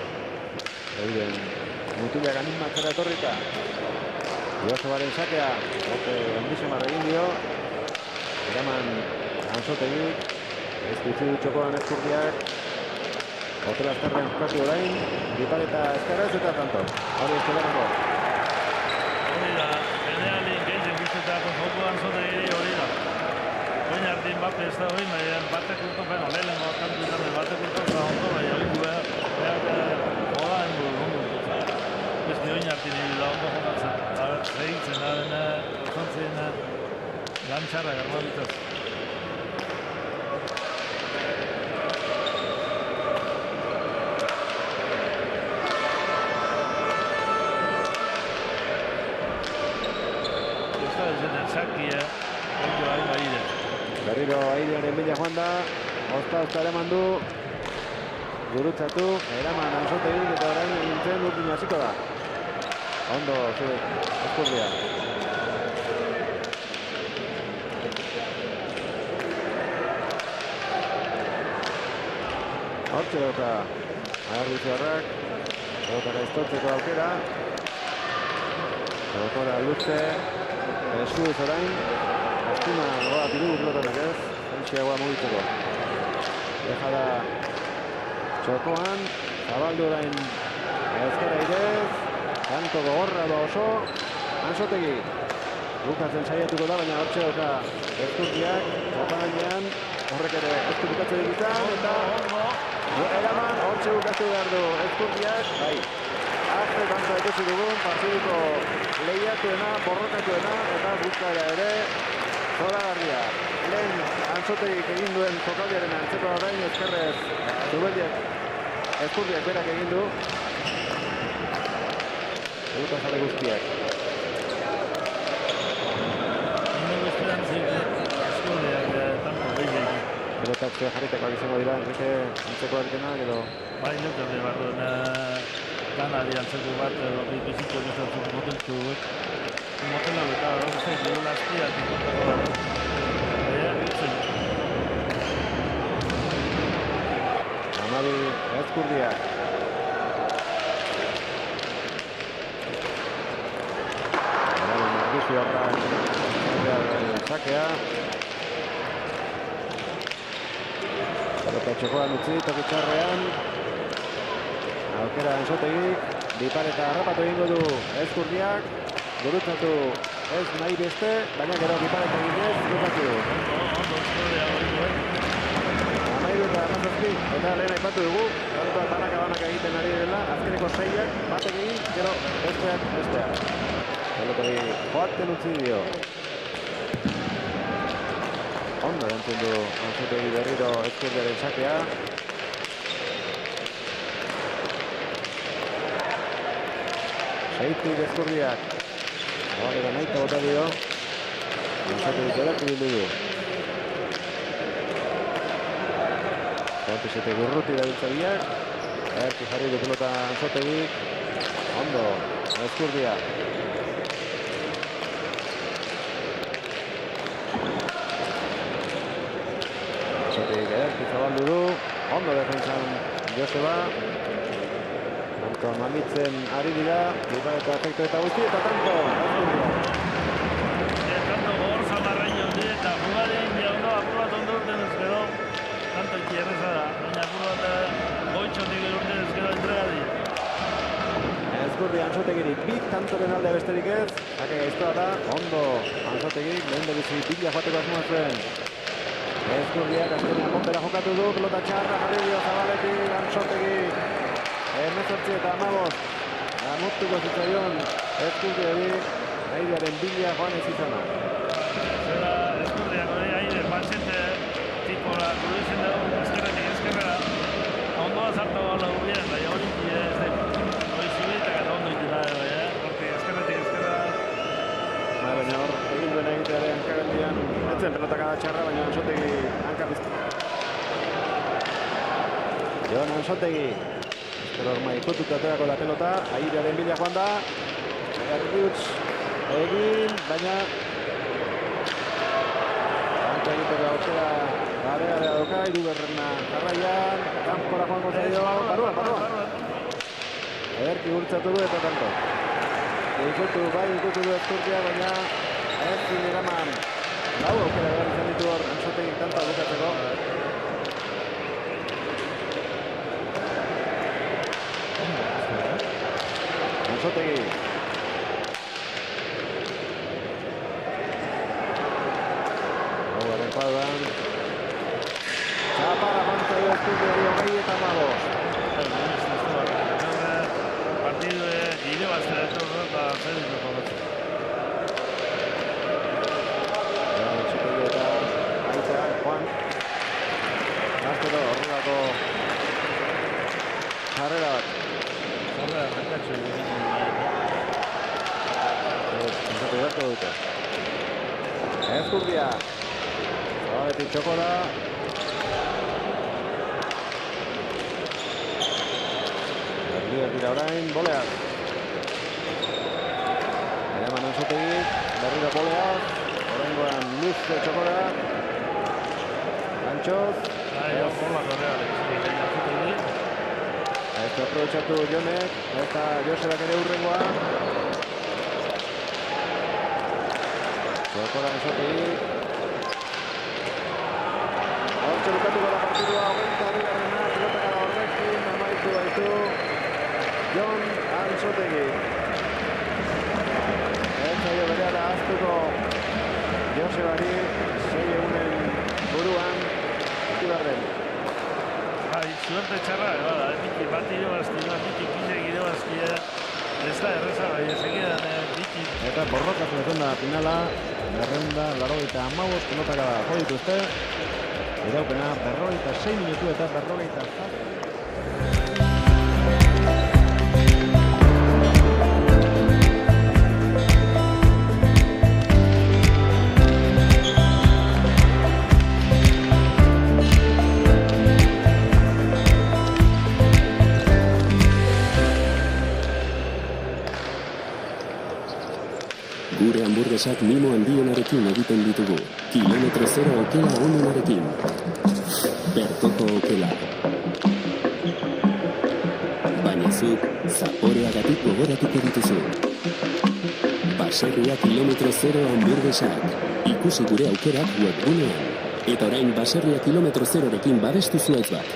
Euren mutilak animatzera etorrita. Josebaren sakea, bote ondizemar egin dio. Eraman Anzotegi, ez dutzi txokoan Ezkurdiak. Hotela azterren jokatu orain, dipaleta ezkerrez eta tanto. Hori ez telenako. Hori da, generalin gehien guztetako joko Anzotegi hori da. Oin hartin bat ez da hori, batek urto, bueno, lehenengo kantuetan batek urto za ondo, baina hori behar joda engu ondo. Beste oin hartin da ondo jokatzen. Segitzen da den osontzien lantxarra garmabitaz. Berriro airearen bila joan da, Osta eraman du, gurutzatu, eraman Antzotegik eta orain nintzen urdin hasiko da. Ondo, Ezkurdia. Hortxe dauka, Agarbitzuarrak, pelotara iztotzeko aukera. Pelotara luze, eskuiz orain, Aztuna goa piru pelotanak ez, entxiagoa mugitzeko. Deja da txokoan, zabaldu orain ezkera irez, kanto gogorra da oso, Anzotegi. Bukatzen saiatuko da, baina hortxe dauka Ezkurdiak, txapagainean, horrek ere ezkurikatzen ditan, eta eraman hortxe bukatu behar du Ezkurdiak, bai. Azte kanto ikusi dugun, partiduko lehiatuena, borrokatuena, eta bukaera ere, zoragarria. Lehen Antzotegik egin duen jokaldiaren antzeko orain ezkerrez Zubeldiak Ezkurdiak berak egin du. Pelota zale guztiak. Pelotak zuen jarritekoak izango dira, Enrique antzeko egitenak edo? Bai, neukade barruen ganari antzeko bat, bizitko bizartu moteltxu hauek. Motela eta hori zait, duela azpiak ikotako da. Amabi Ezkurdiak. Amabi Marguziarra sakea. Pelota txokoan utzi, tokitxarrean. Aukera Antzotegik, dipaleta harrapatu egingo du Ezkurdiak. Gurutzatu ez nahi beste, baina gero dipaleta eginez, gukatu du. Amairu eta amazazpi, eta lehen aipatu dugu, tanto banaka egiten ari dela, azkeneko seiak, batek egin, gero besteak. Pelotari joaten utzi dio. Ondo erantzun du Anzotegi berriro Ezkurdiaren sakea. Seitik Ezkurdiak. Horrela nahi eta bota dio. Anzotegi berak bildu du. Kontizete gurruti dabiltzariak. Erki jarri du pelota Antzotegik. Ondo, Ezkurdia. zabaldu du, ondo defentsan Joseba. Tanto mamitzen ari dira, eta efektu eta guzti, eta tanto. Tanto gogor zamarraino di, eta jugadien jauno apur bat ondo urten ezkero, tanto ikierreza da, baina apur bat goitxotik urten ezkero entrega di. Ezkurdi Antsotegirik bik, tantoren alde besterik ez, hake gaiztoa da, ondo Antsotegik, lehen bizi bila joateko asmoa zuen. Ezkurdiak azkenean bombera jokatu du, pelota txarra jarri dio Zabaletik, Antsotegi. 18 eta 15. Amortuko zitzaion Ezkurdiari, airearen bila joan ez izana. Zera Ezkurdiak hori aire, batxete, tipora, gure izen dugu, ezkerretik ezkerrera. Ondoa zartu gala urrien, baina hori ez da, hori zibitak eta ondo itila, porque ezkerretik ezkerrera. Baina hor, egin duen egiteare hankagaldian, etzen pelotaka da txarra, baina Antsotegi hankapiztu. Jon Antsotegi. Pero orma ikututa aterako da pelota, airearen bila joan da. Erriutz egin, baina kanpo egiteko aukera barearea doka, Iruberrena jarraian, kanpora joango zaio, barruan. Ederki gurtzatu du eta tanto. Ikutu du Ezkurdia, baina ezin eraman. Lau aukera behar izan ditu hor, Antsotegik tanto bukatzeko. Antsotegi. Hauaren kuadran. Txaparra pantzaio Ezkurdiari 25. Partidu irabazte etorra eta zer ditu jokatzen. Antsotegi eta aita, Juan. Gaztero horrelako jarrera bat. Horrela, rakatxo egin. Antsotegi beharko dute. Ezkurdia. Zabaletik txoko da. Berriak dira orain, boleak. Eraman Antsotegi, berriro boleak. Oraingoan luze txoko da. Antxoz. Horla korreale, Antsotegi. Ez da aprobetxatu Jonek, eta Josebak ere hurrengoa. Zokora Antsotegi. Hortxe bukatuko da partidua, 22. Pilotakara horrekin, amaitu baitu Jon Antsotegi. Ez zaio berehala ahaztuko Josebari, 6 egunen buruan, Itibarren. Suerte txarra, bat irabazki, bat irabazki, ez da erreza, bai, ezegidan biti. Eta borrokatzen ezen da finala, berrenda, 85 pelotaka jo dituzte. Iraupena 46 minutu eta 47. Gure hamburguesak mimo handienarekin egiten ditugu. Kilometro zero okela onenarekin. Bertoko okela. Baina zuk, zaporeagatik gogoratuko dituzu. Baserria kilometro zero hamburguesak. Ikusi gure aukerak webgunean. Eta orain baserria kilometro zerorekin babestu zuaitz bat.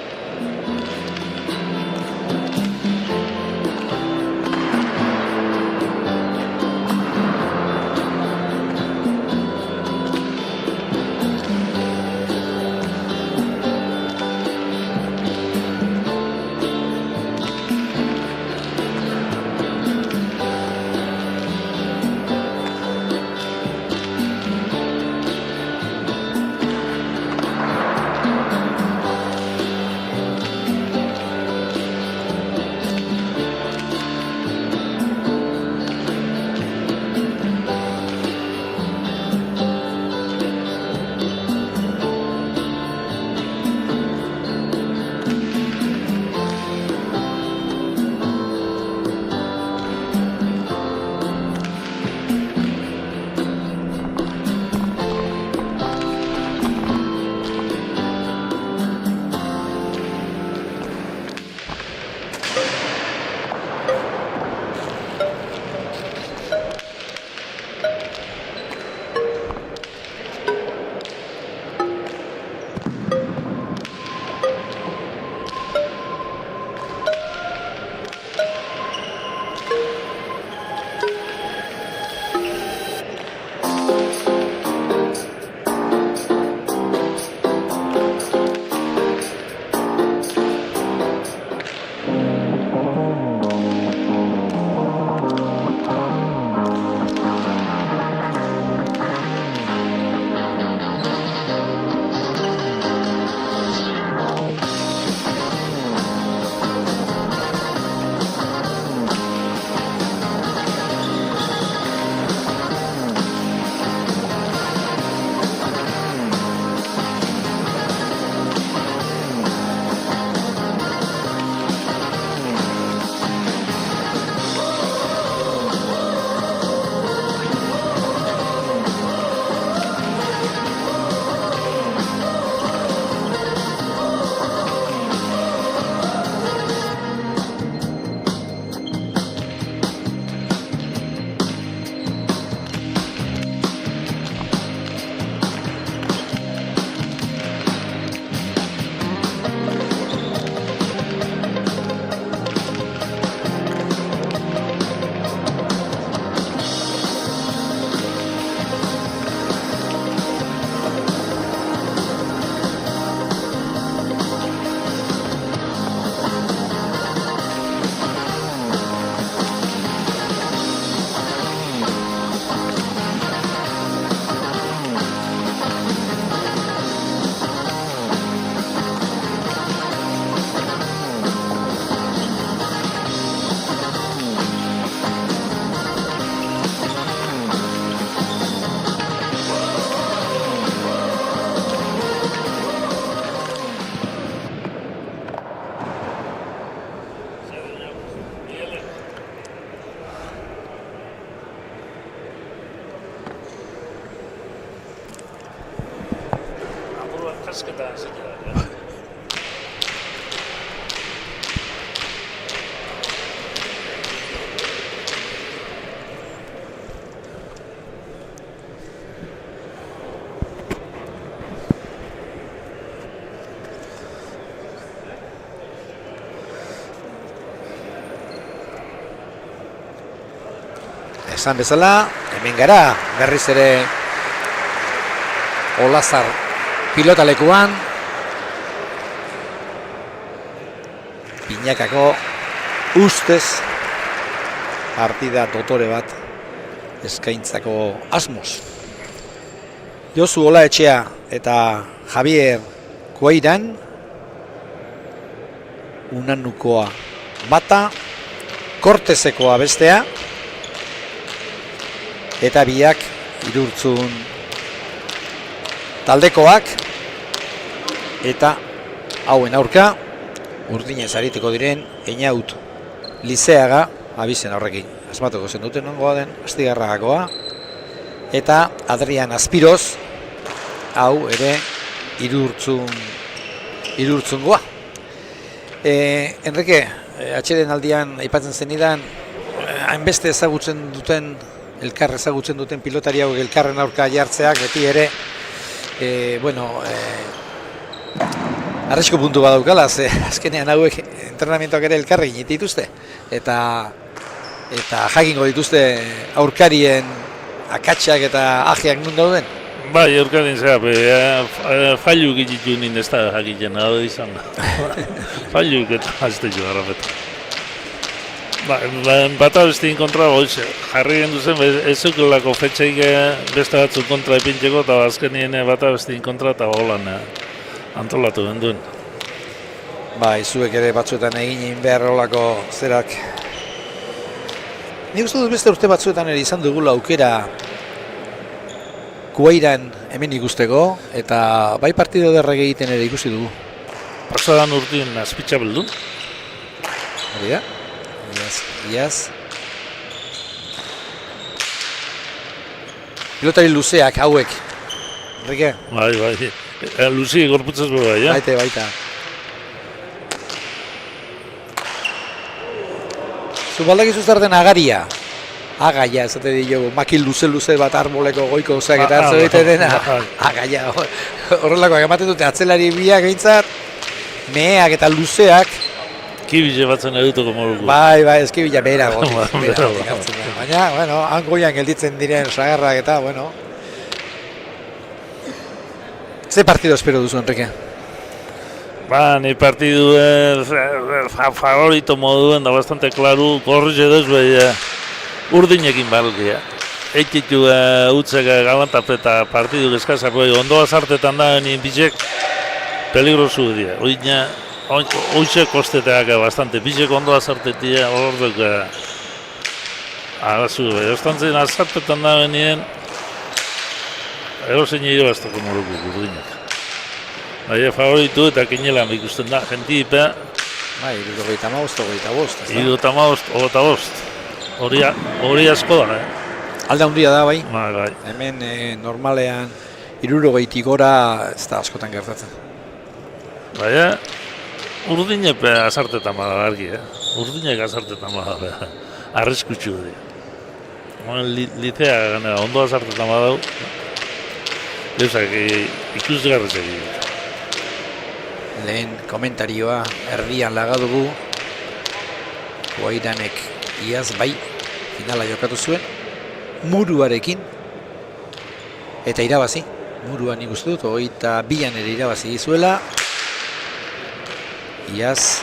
Nasketa zikera. Esan bezala, hemen gara, berriz ere Olazar pilotalekuan. Pinakako ustez partida dotore bat eskaintzako asmoz. Josu Olaetxea eta Javier Kuairan Unanukoa bata, Kortezekoa bestea, eta biak Irurtzun taldekoak, eta hauen aurka urdinez ariteko diren Einaut Lizeaga abizen horrekin. Asmatuko zen duten nongoa den Astigarragakoa, eta Adrian Aspiroz, hau ere Irurtzungoa. Enrique, atxeden aldian aipatzen zenidan, hainbeste ezagutzen duten, elkar ezagutzen duten pilotari hauek elkarren aurka jartzeak beti ere, arrisku puntu badaukala, ze azkenean hauek entrenamientoak ere elkarrekin dituzte, eta jakingo dituzte aurkarien akatsak eta ajeak nun dauden. Bai, aurkarin zera, failu egititu nien ez da jakiten, hau izan da. Failu eta aztetu garrafetu. Bata bestin kontra, jarri gendu zen, ez zukelako fetxeik beste batzuk kontra epintxeko, eta azkenien bata bestin kontra eta holan antolatu genduen. Bai, zuek ere batzuetan egin behar olako zerak. Nik uste dut beste urte batzuetan ere izan dugula aukera Kuairan hemen ikusteko, eta bai partido derrek egiten ere ikusi dugu. Pasadan urtien azpitza beldun. Hori da? Iaz. Pilotari luzeak hauek. Enrique? Bai. Luzi gorputzaz bai, ja? Baita. Zubaldakizu zer den agaria. Agaia, esate diogu, makil luze bat arboleko goiko oseak eta hartze bete dena. Agaia, horrelakoak ematen dute atzelari biak behintzat, meheak eta luzeak. Kibile batzen edutuko moduko. Bai, eskibila beherago. Baina, bueno, hangoian gelditzen diren sagarrak eta, bueno. Ze partido espero duzu, Enrique? Ni partidu favorito moduen da bastante klaru, korrize duz behia urdinekin balkia. Ekitu utzek galantap eta partidu eskazako ondoa zartetan da nien bizek peligrosu dira. Hoxe kosteteak bastante, bizek ondoa zartetia horrek arazu. Ostantzen azartetan da nien erosen irabaztako moruko urdinek. Baina favoritu eta kinelan ikusten da, jentipe. Bai, 75, 75. Hori asko da, Alde handia da, bai. Bai. Hemen normalean 60 gora ez da askotan gertatzen. Baina, urdinek azartetan bada argi, Urdinek azartetan bada, arriskutsu hori. Litea ganera, ondo azartetan badau, ikusgarrez egin. Lehen komentarioa erdian lagadugu. Kuairanek iaz bai finala jokatu zuen Muruarekin eta irabazi. Muruan nik uste dut 22an ere irabazi zuela. Iaz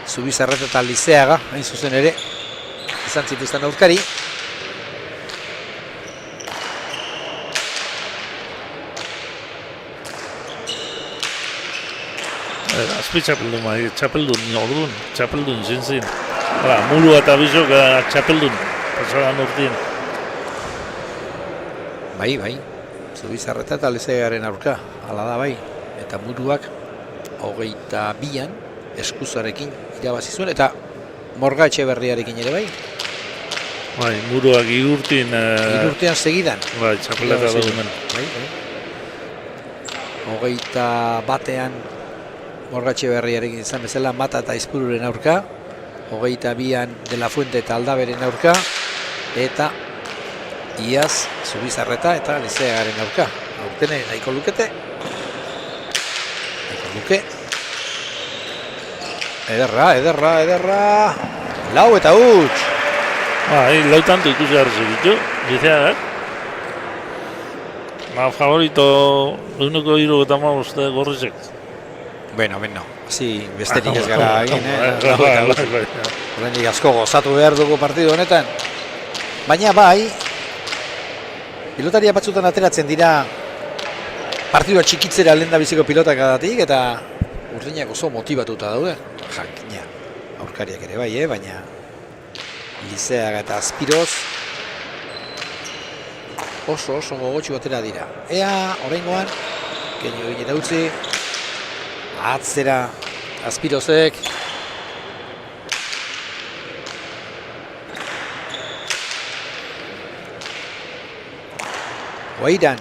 Zubizarreta eta Lizeaga hain zuzen ere izan zituzten aurkari. Azpi txapeldun zintzin. Muru eta bizok txapeldun, pasadan urtien. Bai, Zubizarreta eta Lizeagaren aurka, hala da bai. Eta Muruak 22an eskuzarekin irabazi zuen, eta Morga Etxeberriarekin ere bai. Bai, Muruak irurtean segidan. Bai, txapeleta dugumen. Bai. 21 Morgatxe berriarekin izan bezala Mata eta Izpururen aurka, 22an De La Fuente eta Aldaberen aurka, eta iaz Zubizarreta eta Lizeagaren aurka. Aurtene nahiko lukete. Nahiko luke. Ederra. Lau eta huts. Lau tanto ikusi hartu ditu, Lizeagak. Favorito, 1,75 Gorrizek. Bueno, hasi besterik ez gara egin, horrendik asko gozatu behar dugu partidu honetan. Baina bai, pilotaria batzutan ateratzen dira partidua txikitzera lehen da biziko pilotak adatik, eta urdinak oso motibatuta daude. Jakina, aurkariak ere bai, baina Lizeaga eta Azpiroz oso gogotxu batera dira. Ea, oraingoan, keinu egin eta utzi, atzera Azpirozek. Guairan.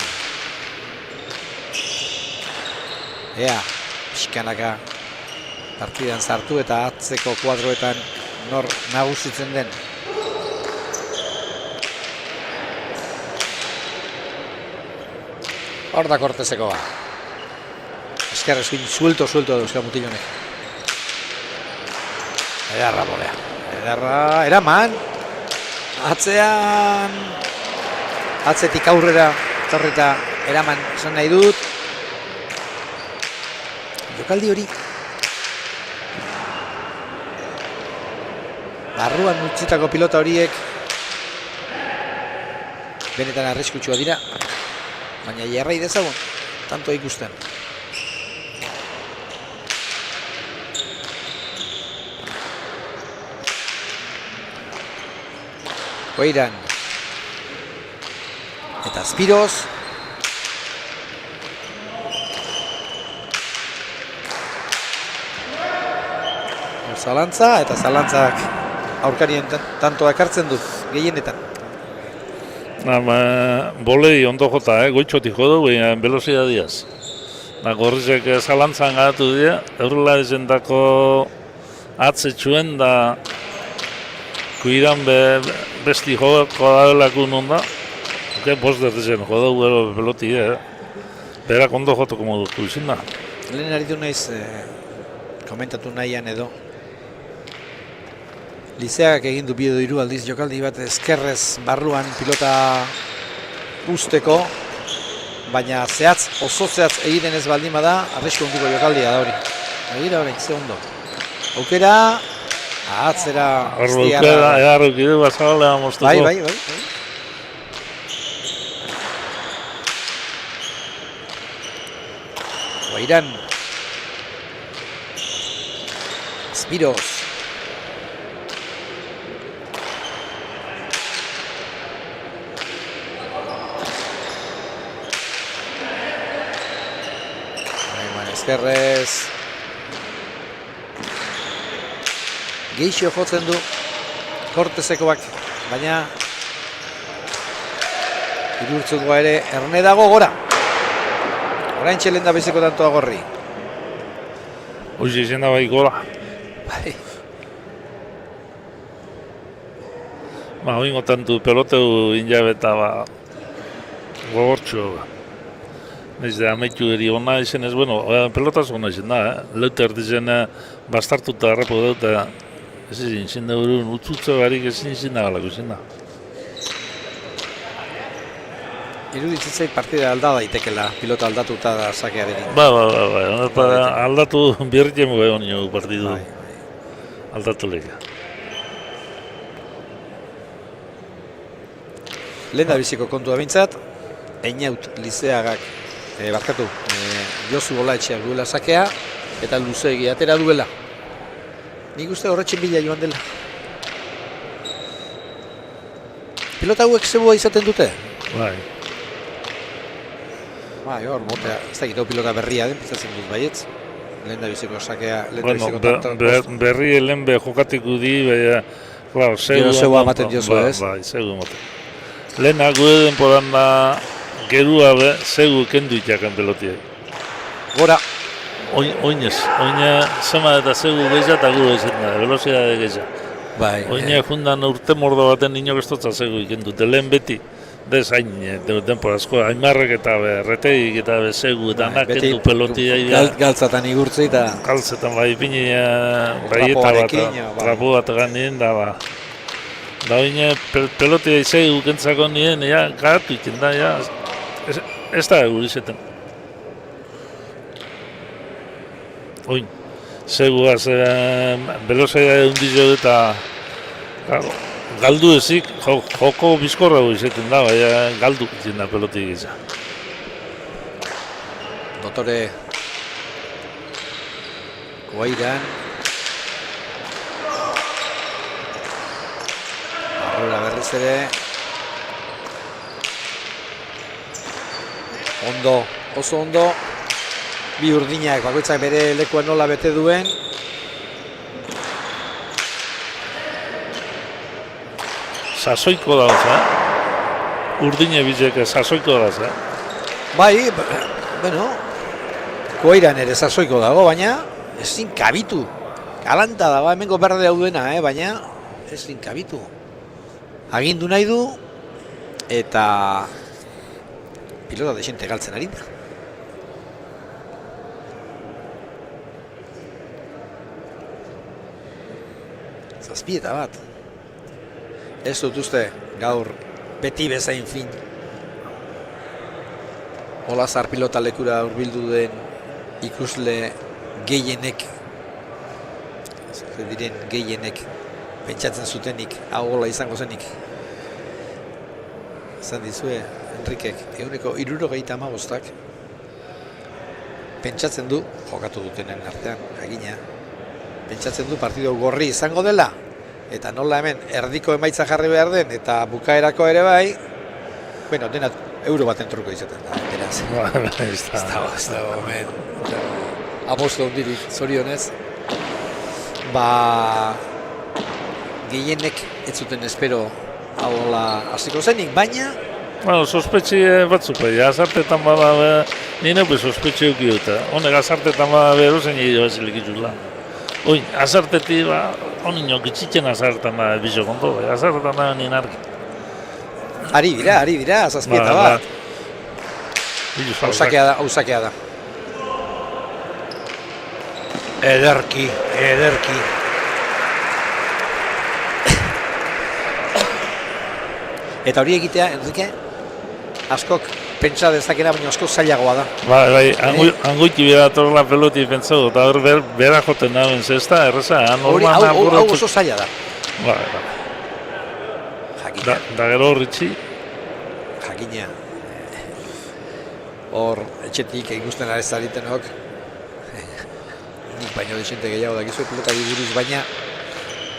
Ea, pixkanaka partidan sartu eta atzeko kuadroetan nor nagusitzen den. Hor da Kortezekoa. Eskerra eskuin suelto dauzka mutilonek. Edarra bolea. Eraman. Atzetik aurrera torreta eraman esan nahi dut. Jokaldi hori. Barruan utzitako pilota horiek benetan arriskutsua dira. Baina jarrai dezagun, tanto ikusten. Guairan. Eta Azpiroz. Zalantza, eta zalantzak aurkarien tantoa ekartzen du, gehienetan. Bolei ondo jota, goitxotik jodu, velozidadiaz. Gorrizek zalantzan gatu dira, eurrela izendako atzetxuen da kuidan besti jodako dadelako nonda. Bost derrezen jodu peloti, berak ondo jotoko moduko izin da. Lehen aritu naiz, komentatu nahian edo. Lizeagak egin du biedo hiru aldiz jokaldi bat ezkerrez barruan pilota usteko, baina oso zehatz egiten ez baldin bada, arrisku ondiko jokaldia da hori. Egira hori, ze ondo. Aukera, atzera Astiarra. Aukera, egarruki du, bazalea moztuko. Bai. Guairan. Azpiroz. Ezkerrez. Geixo jotzen du Kortezekoak, baina irurtzukoa ere erne dago gora. Orain txelen da beziko tantoa gorri. Hoxe izan da bai gora. Bai. Oingo tantu peloteu injabeta gogortxo. Ez da, amaitu eri ona izan ez, pelotaz ona izan da, Leuter dizen bastartuta harrapo dut, ez izin da urun, utzutza barik ezin izin da galako izan da. Iruditzen zait partida alda daitekela, pilota aldatuta da sakearekin. Aldatu birritzen bai honio partidu. Aldatu leka. Lehen da biziko kontua bintzat, Einaut Lizeagak Josu Olaetxeak duela sakea eta Luzegi atera duela. Nik uste horretxen bila joan dela. Pilota hauek zebua izaten dute? Bai. Hor, motea, ez dakit pilota berria den, pizatzen dut baietz. Lehen da biziko sakea, berri lehen jokatiko di, baina, zeu amaten diozu ez? Bai, zeu amaten. Lehen agu eden podan da, gerua zegu kendu itakan pelotiak. gora. Oinez, zema eta zegu gehiago eta gure izaten da, velozidade gehiago. Bai, Oine jundan urte mordo baten inok ez dutza zegu ikendute, lehen beti. Dez hain, denporazko, aimarrek eta berreteik eta bezegu eta anak beti kendu pelotia. galtzatan igurtzi eta Galtzetan bai ipini baieta bat, Trapoarekin, bai. trapo bat ganien da ba. Da oine pelotia izai gukentzako nien, ja, gatu iken da, ja, ez da gurizeten. Oin, seguaz, belozea undizo eta galdu ezik, joko bizkorra izeten da, baina galdu iken da pelotik izan. Dotore Guairan Arrura berriz ere ondo, oso ondo bi urdinak bakoitzak bere lekua nola bete duen. Sasoiko dauz, urdine bizek sasoiko dauz, Bai, bueno, Guairan ere sasoiko dago, baina ezin kabitu. Galanta dago hemengo berde hau duena, baina ezin kabitu. Agindu nahi du eta pilota desente galtzen ari da. Zazpieta bat. Ez dut uste gaur beti bezain fin. Olazar pilota lekura hurbildu den ikusle gehienek, diren gehienek pentsatzen zutenik, hau gola izango zenik. Zan dizue, Enrikek, 75 pentsatzen du, jokatu dutenen artean, agina, pentsatzen du partido gorri izango dela, eta nola hemen erdiko emaitza jarri behar den, eta bukaerako ere bai, bueno, dena euro baten truko izaten da, beraz. Ez dago, hemen, aposto hondirik, zorionez. Gehienek ez zuten espero hau hasiko zenik, baina Bueno, sospetxi batzuk, azartetan bada, nire sospetxi euki dut. Honek azartetan bada bero zen nire bazilik itxula. Oin, azarteti, honin itxitzen azartetan da bizo konto, azartetan da nien argi. Ari dira, zazpieta bat. Hausakea da. Ederki. Eta hori egitea, Enrique, askok pentsa dezakera, baina asko zailagoa da. Bai, angoiti bera torla peloti pentsatu, eta hor bera joten naben zesta, erreza, hau oso zaila da. Bai. Jakina. Da gero horritzi. Jakina. Hor, etxetik ikusten ari zaritenok, nik baino desente gehiago dakizu pilotari buruz, baina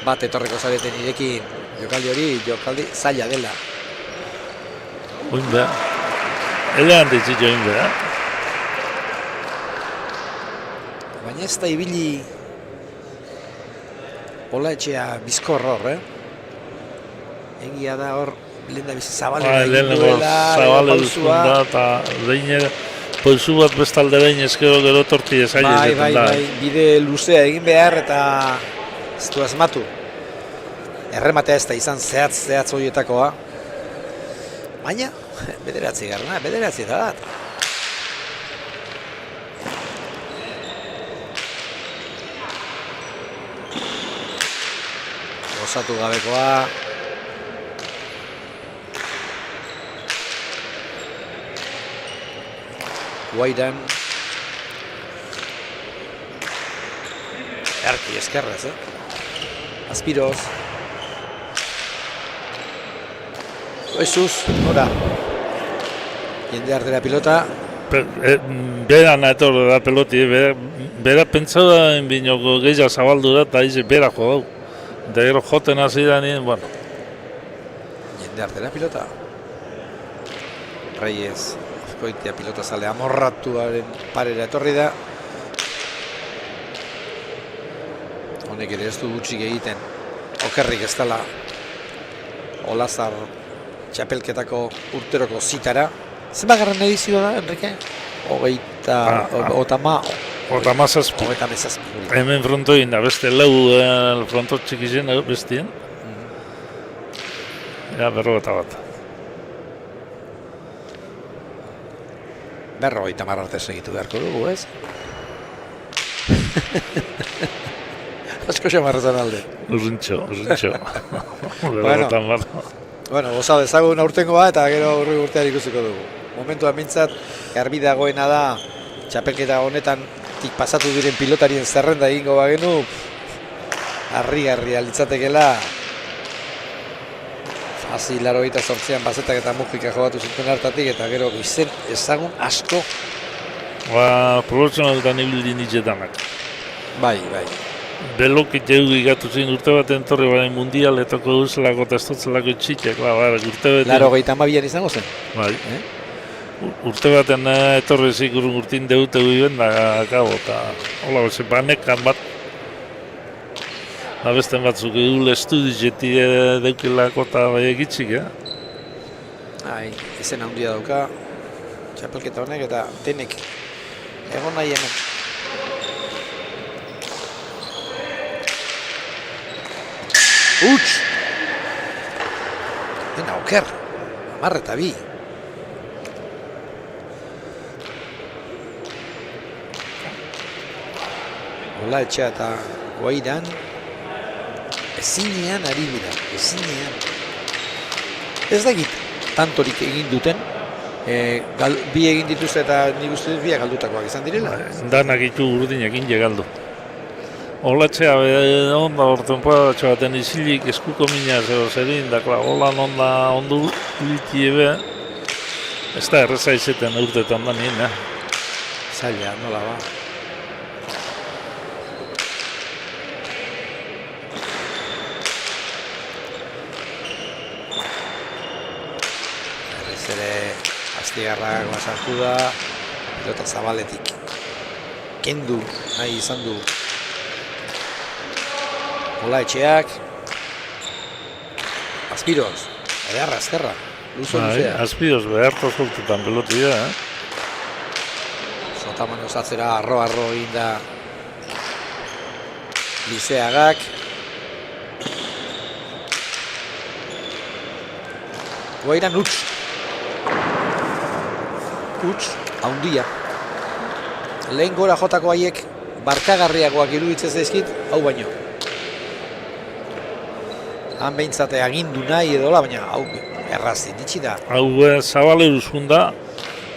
bat etorreko zareten irekin jokaldi zaila dela. Oin beha. Elean ditzit join beha. Baina ez da ibili Ola etxea bizkor hor, Egia da hor, lehen da bizi Zabalera egin duela, da, eta lehin polsu bat bestalde behin ezkero gero torti ezaila izaten da. Bai, bide luzea egin behar eta ez du asmatu. Errematea ez da izan zehatz horietakoa. Baina, bederatzi da bat. Gozatu gabekoa. Guairan. Erki eskerrez, Aspiroz. Oizuz, nora. Jende artera pilota. Bera nator da peloti, bera pentsau da binoko gehiago zabaldu da, eta izi bera jo dau. Eta gero joten hasi da nien, bueno. Jende artera pilota. Reyes, Azkoitia pilota zale amorratuaren parera etorri da. Honek ere ez du gutxik egiten. Okerrik ez dela Olazar txapelketako urteroko zitara. Zenbagarren edizioa da, Enrique? Eta otama Eta mazazpi. Hogeita mezazpi. Hemen frontoin da, beste lau fronto txikizen bestien. Ja, 51. 50 arte segitu beharko dugu, ez? Asko xamarrezan alde. Urrintxo. Bueno, goza dezagun aurtengoa eta gero urri urtean ikusiko dugu. Momentuan mintzat, garbi dagoena da, txapelketa honetan pasatu diren pilotarien zerrenda egingo bagenu, harri-garria litzatekela, Fazil 88an Bazetak eta Mujika jogatu zuten hartatik, eta gero izen ezagun asko. Profesionaletan ibili nitxetanak. Bai. Belokit jegu igatu zen urte baten torre baina mundialetako duzelako eta estotzelako txikiak, urte baten... 82an izango zen? Bai. Urte baten etorri zikurun urtin deute guiben da gabo, eta hola bese banekan bat abesten batzuk edule estudizeti deukilako eta bai egitzik, Izen handia dauka txapelketa honek eta denek egon nahi hemen. Uts! Dena oker, 10-2. Ola etxea eta Guairan ezinean ari dira, ezinean. Ez dakit, tantorik egin duten, bi egin dituzte eta nik uste dut biak galdutakoak izan direla. Danak itu urdinekin galdu. Olatxea onda ortenpoa baten izilik eskuko mina zerin, holan onda ondu liti ebe, ez da erreza izeten urtetan da nien, Zaila, nola ba. Berriz ere Astigarrak basartu da, pilota zabaletik kendu nahi izan du Ola etxeak, Azpiroz, edarra, azkerra, luzea. Azpiroz beharto zoltetan pelotia, Zotaman osatzera arro egin da Lizeagak. Guairan huts, haundia. Lehen gora jotako haiek barkagarriagoak iruditzen zaizkit, hau baino. Han behintzate agindu nahi edola, baina hau errazin, ditxi da. Hau zabaleuz junda,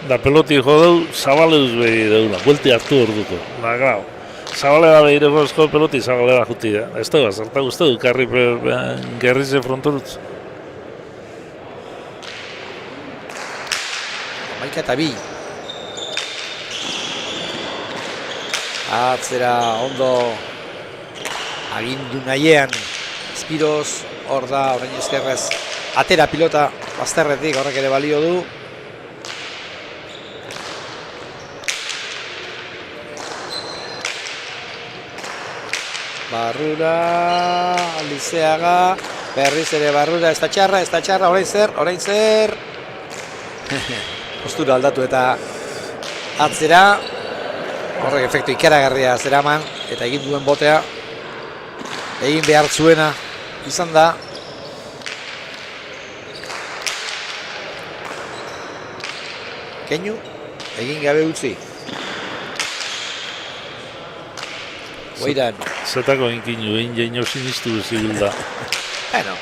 da peloti jodeu, zabaleuz behi deuna, buelti hartu orduko. Da, grau, zabalera behire gozko peloti zabalera juti da. Ez da, zerta guzti du, gerrize frontorutz. 11-2. Atzera ondo agindu nahiean Azpiroz, hor da, orain eskerrez atera pilota bazterretik, horrek ere balio du. Barrura, Lizeaga, berriz ere Barrura, ez da txarra, orain zer. Postura aldatu eta atzera, horrek efektu ikaragarria zeraman, eta egin duen botea, egin behar zuena izan da. Keinu, egin gabe utzi. Guairan. Zetako inkinu, egin jaino sinistu bezigul da. Bueno.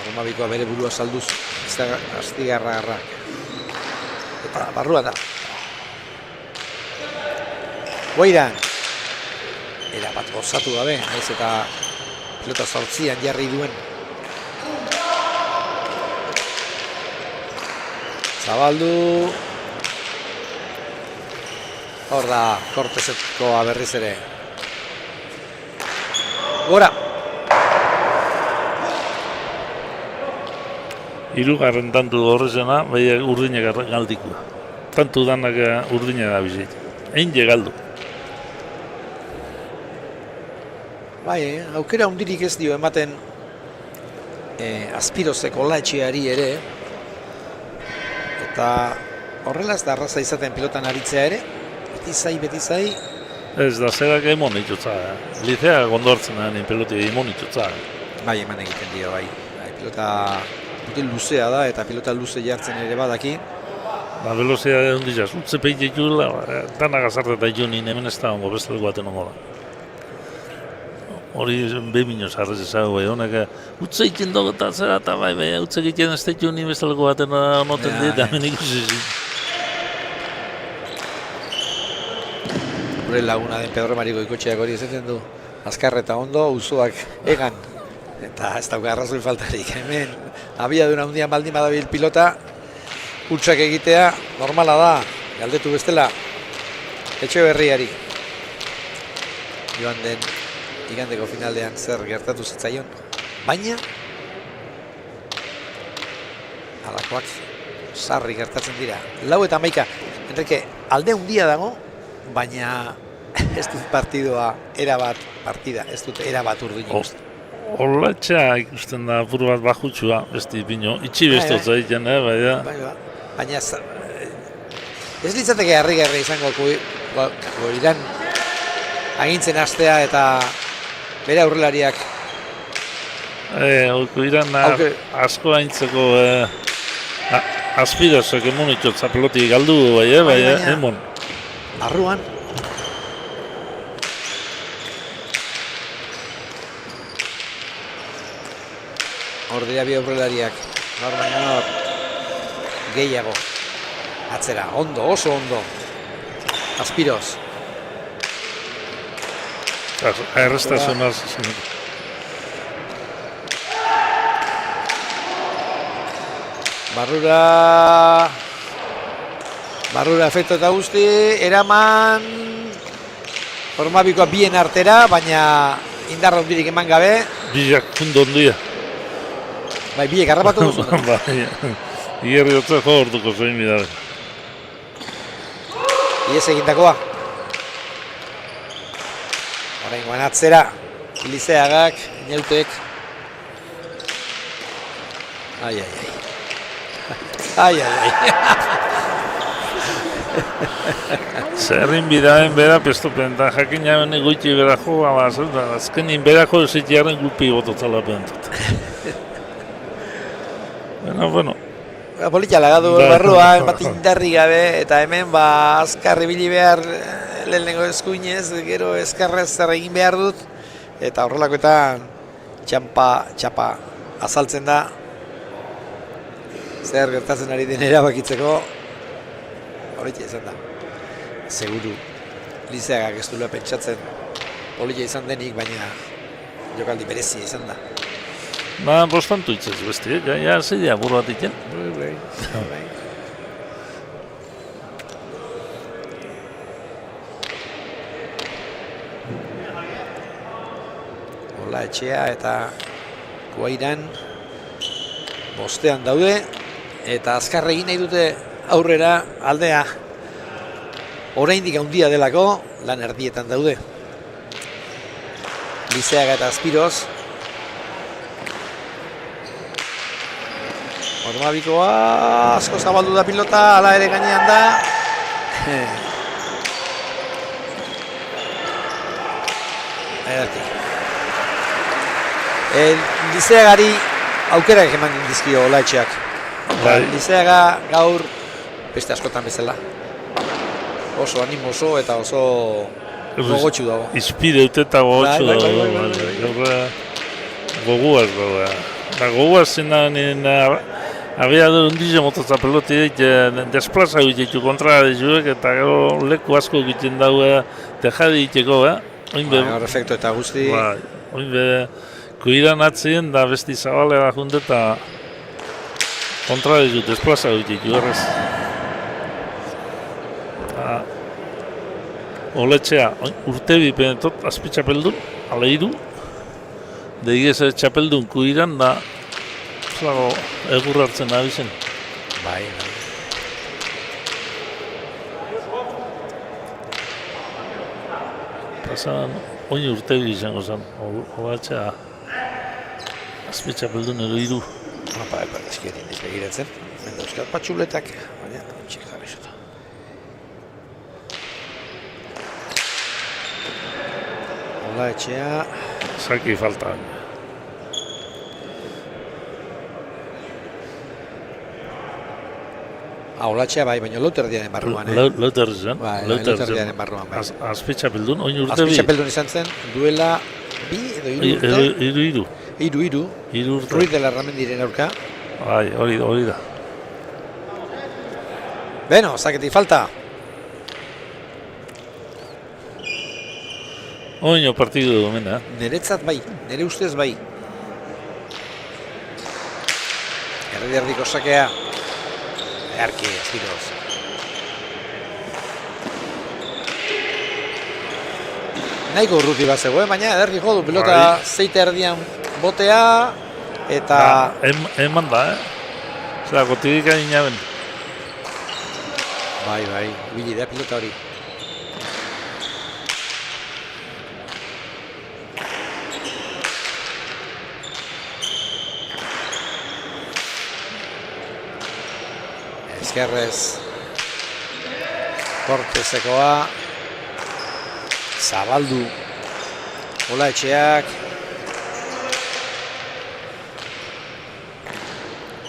Hormabikoa bere burua salduz, Astigarrak. Eta barruan da. Guairan. Era bat gozatu gabe, naiz eta pilota 8an jarri duen. Zabaldu. Hor da, Kortesetkoa berriz ere. Gora. Hirugarren tantu horrezena, bai urdinak galdikua. Tantu danak urdina da bizit. Egin galdu. Bai, aukera hundirik ez dio ematen Azpirozeko Olatxeari ere. Eta horrela ez da arraza izaten pilotan aritzea ere, beti zai. Ez da, zerak emon itutza. Licea gondortzen da, peloti emon itutza. Bai, eman egiten dio, bai. Pilota luzea da, eta pilota luze jartzen ere badaki. Velozia ondizaz, utze peite juela, danak azarteta jonin hemen ez da ongo, besteleko baten ongo da. Hori behimino zarrez ezagu, honek utze egiten dugu eta zera, eta bai, utze egiten ez da jonin besteleko baten onoten dit, hemen ikusi zin. Gure laguna den Pedro Mariko ikotxeak hori ezaten du, azkar eta ondo, uzoak egan. Eta ez dauka arrazoi faltarik, hemen abiadura handian baldin badabil pilota, Utsak egitea normala da, galdetu bestela Etxeberriari. Joan den igandeko finaldean zer gertatu zitzaion. Baina, alakoak sarri gertatzen dira. 4-11, Enrique, alde handia dago, baina ez dut partida, ez dut erabat urdin ikusten. Olatxa ikusten da apur bat bajutxua, besti pino, itxi bestotza egiten, baina. Baina ez litzateke harrigarri izango Koiran agintzen hastea eta bere aurrelariak. Koiran asko aintzeko aspirazioak emon itotza peloti galdu bai, emon. Barruan. Hor dira bi aurrelariak. Baina gehiago. Atzera, ondo, oso ondo. Aspiroz. Errestasunaz. Barrura efektu eta guzti, eraman formabikoa bien artera, baina indarra hundirik eman gabe. Bilak fundo ondia. Bai, biek harrapatu duzu. Ierri dutza jo hortuko zein bidare. Iez egindakoa. Horrengoan atzera, Lizeagak, Inautek. Ai. Zerrin bidaren bera pestopentan, jakin jaben egoiti bera jo, azkenin bera jo esitiaren gulpi gototzala pentot. Bueno. Politia lagadu barruan, bat indarri gabe, eta hemen azkar ibili behar lehenengo eskuinez, gero eskarrez zer egin behar dut, eta horrelakoetan txapa azaltzen da, zer gertatzen ari den erabakitzeko, politia izan da. Seguru, Lizeagak ez duela pentsatzen politia izan denik, baina jokaldi berezia izan da. Bostantu itzaz besti, ja zeidea buru bat iten. Bai. Hola, Etxea eta Koiran bostean daude, eta azkar egin nahi dute aurrera aldea oraindik handia delako, lan erdietan daude. Lizeaga eta Aspiroz. Formabikoa asko zabaldu da pilota, hala ere gainean da. Lizeagari aukerak eman dizkio Olaetxeak. Lizeaga gaur beste askotan bezala. Oso animoso eta oso gogotxu dago. Izpideute eta gogotxu dago. Goguaz dago. Goguaz zenan abiador hundize mototza peloti desplaza egiteko kontra dizuek eta gero leku asko egiten dago tejadi egiteko. Hor efektu eta guzti. Koiran atzien da besti zabalera junte eta kontra dizu desplaza egiteko errez. Oletxea, urte bipenetot azpi txapeldun, ala iru. Deigez txapeldun Koiran da egur hartzen abizen. Bai. Pasan, oin urte izango zen, Oletxea azpi txapeldun edo iru. Eskietin ez begiratzen. Hemen dauzkat patxuletak, baina txik jarri zuta. Ola etxea. Zaki falta. Olatxea bai, baina lauterdiaren barruan, Lauterdiaren. Lauterdiaren barruan, bai. Azpitza peldun, oin urte Azpitza peldun izan zen, duela bi edo hiru urte. Hiru urte. Ruiz de la Ramendiren aurka. Bai, hori da. Beno, zaketik falta. Oino partidu gomena. Neretzat bai, nere ustez bai. Erdi-erdiko sakea. Earki, Aspiros. Nahiko urruti bat zegoen, baina ederki jodu pilota zeite erdian botea eta... Eman da, Osea, gotik adina ben. Bai, ibili da pilota hori. Ezkerrez Kortezekoa zabaldu Ola etxeak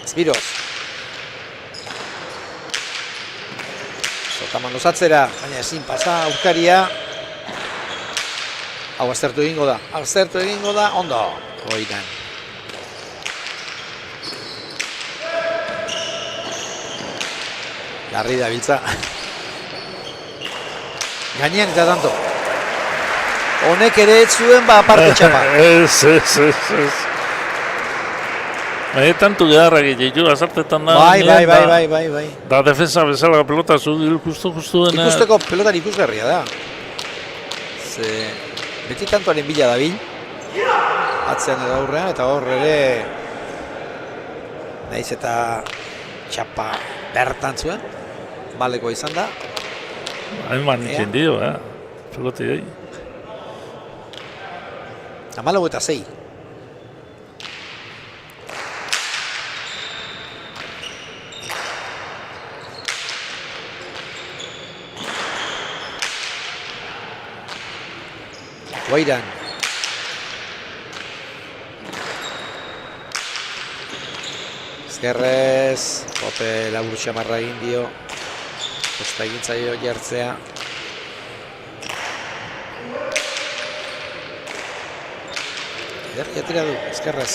Espiroz Sotaman osatzera, baina ezin pasa aurkaria. Hau aztertu egingo da, ondo Oiran Larri da biltza. Gainean eta tanto. Honek ere ez zuen aparte txapa. Ez. Baina tantu geharrak egiteu, azartetan da. Bai. Da defensa bezala pelota justu dena. Ikusteko pelotan ikusgarria da. Ze beti tantoaren bila dabil. Atzean edo aurrean, eta hor ere naiz eta txapa bertan zuen. Baleko izan da. Hainban ikin dio, peloti dei. 14-6. Guairan. Ezkerrez, Pope labur xamarra egin dio. Kosta egin zaio jartzea. Ederki atira du, Ezkerrez.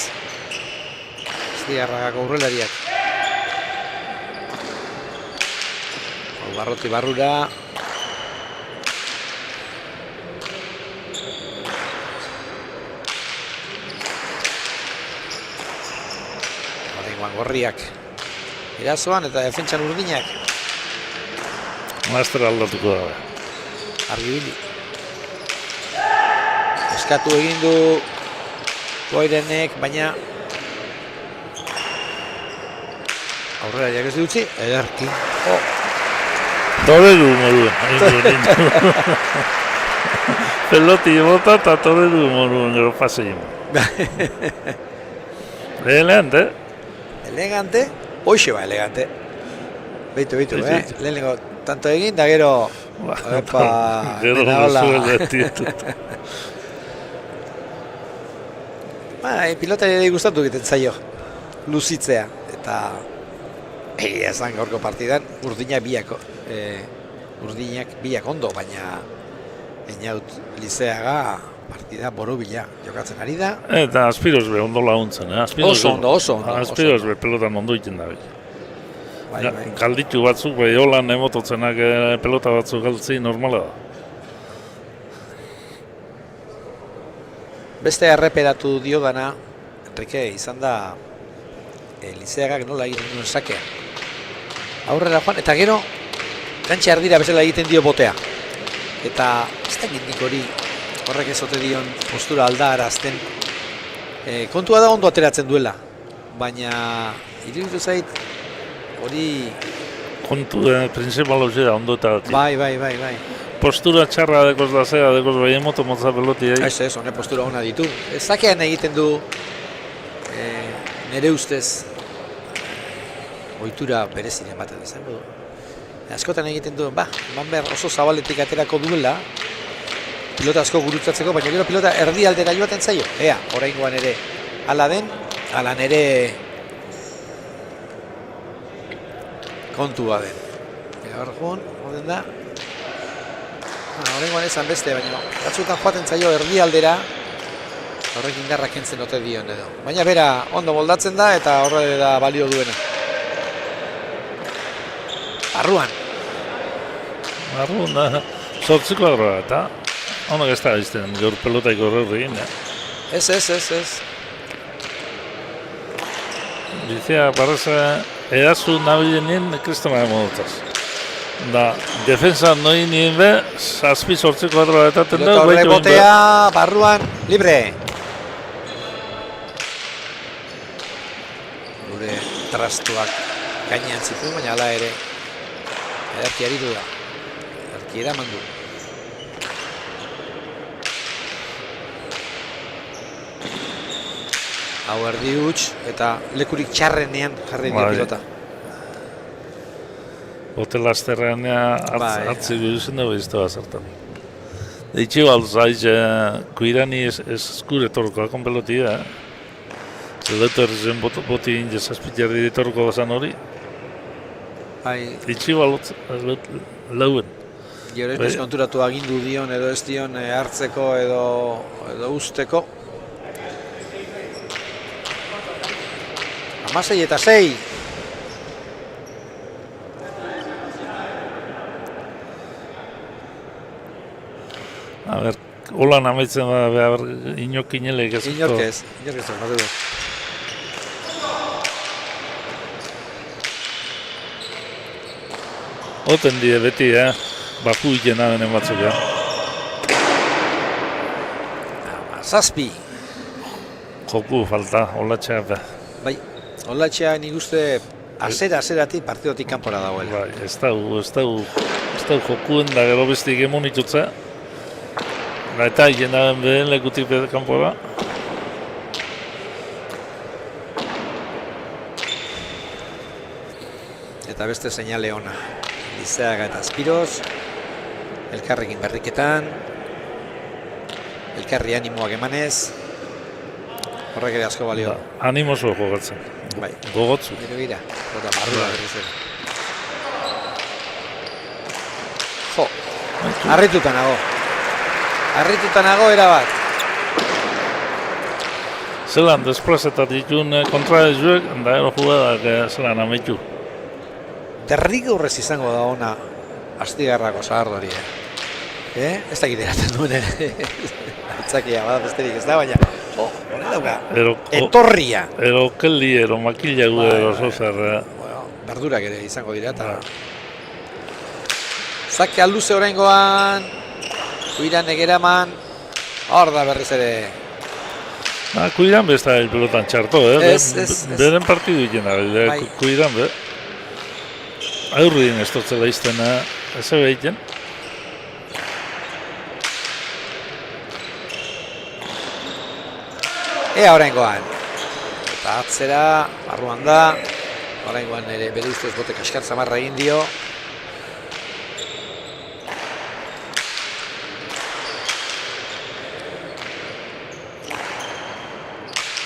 Ezdiarragako urrelariak. Barroti barrura. Gorriak erazoan eta defentsan urdinak. Master aldatuko da. Argibili. Eskatu egin du Goirenek, baina aurrera jakez dutzi, ederki. Toreru moduen. Peloti bota eta toreru moduen gero pasein. Elegante. Elegante, hoxe ba elegante. Beitu, lehenengo tanto egin, da gero... Gero zuela tietut. Pilotari ere gustatu egiten zaio, luzitzea. Eta egia esan gaurko partidan, urdinak biak ondo, baina Einaut Lizeaga partida borobila jokatzen ari da. Eta Aspiros be ondo laguntzen, Oso ondo. Aspiros be pelotan ondo iten da. Galditu batzuk, bai holan emototzenak pelota batzuk galtzi normala da. Beste erreperatu dio dana, Enrique, izan da Lizeagak nola egiten duen sakea. Aurrera joan, eta gero kantxa erdira bezala egiten dio botea. Eta ez da gindik hori horrek ezote dion postura aldarazten. Kontua da ondo ateratzen duela, baina iruditu zait hori... Kontu da, principal hori da ondo eta... Bai. Postura txarra dekoz da zea, dekoz bai emoto motza peloti. Ez, hone postura hona ditu. Zakean egiten du nere ustez ohitura bereziren baten izango du. Askotan egiten du, eman behar oso zabaletik aterako duela, pilota asko gurutzatzeko, baina gero pilota erdialdera joaten zaio. Ea, oraingoan ere hala den, hala nere kontua den. Ega hor joan da. Oraingoan esan beste, baina batzuetan joaten zaio erdialdera, horrek indarra kentzen ote dion edo. Baina bera ondo moldatzen da eta horre da balio duena. Barruan da, 8 kuadroa eta onak ez da izten gaur pelotaiko horregin. Ez. Bizia, parreza, edazu nabilenin kristona modotaz. Da, defensa noi nien be, 7-8 kuadroa eta tenda. Pilota rebotea, barruan, libre. Gure trastuak gainean zituen, baina hala ere ederki aritu da. Ederki eraman du. Hau erdi huts eta lekurik txarrenean jarri dio pilota. Hotel Asterrean hartzi guduzen dago izte bazartan. Deitxe balzaiz, kuidani eskure torkoa kon pelotia. Zeletu errezen boti indez azpitjarri ditorko bazan hori. Deitxe balotz lauen. Gero ez konturatu agindu dion edo ez dion hartzeko edo usteko. 16 eta 6. A ber, holan amaitzen da, behar inok inelek ez. Inork ez, matu du. Oten die beti, baku ikena denen batzuk, Zazpi. Joku falta, holatxea be. Bai, holatxea nik uste azeratik partidotik kanpora dagoela. Bai, ez dau jokuen da gero bestik emonitutza. Eta jenaren behen lekutik behen kanpora. Eta beste seinale ona. Lizeaga eta Azpiroz. Elkarrekin berriketan. Elkarri animoak emanez. Horrek ere asko balio. Animoso jogatzen. Bai. Gogotzu. Gero gira. Eta barrua berriz ere. Jo. Harrituta nago erabat. Zelan desplazetat ditun kontra ezuek, da ero jugadak zelan ametu. Derrigorrez izango da ona Astigarrako zahardori. Ez dakit eraten duen ere. Altzakia, bada besterik ez da, baina hori dauka, etorria. Ero kelli, ero makila gu ero zozer. Berdurak ere izango dira eta zake alduze oraingoan, Kuiran egeraman, hor da berriz ere. Kuiran besta pelotan txarto, beren partidu ikena, Kuiran be. Aurrien ez totzela iztena, ez ebe egiten. Ea oraingoan. Eta atzera, barruan da. Oraingoan ere bere ustez bote kaskar zamarra egin dio.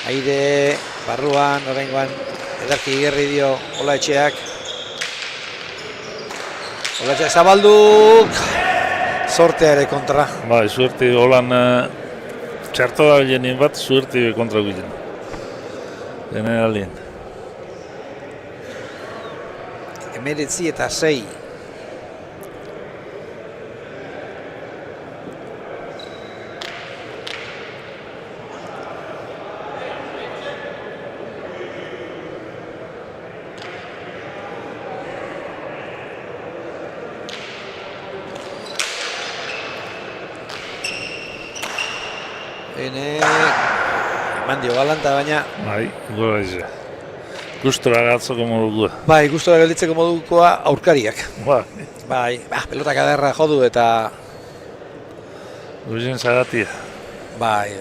Aire, barruan, oraingoan edarki igerri dio Olaetxeak. Olaetxeak zabalduk. Sortea ere kontra. Bai, suerte holan txarto da bilenin bat, suerte kontra guen. Generalien. 19 eta 6. Eman dio galanta, baina... Bai, gora izan. Gustora gatzoko modukoa. Bai, gustora gelditzeko modukoa aurkariak. Bai, pelotak aderra jodu eta... Guzen zagatia. Bai.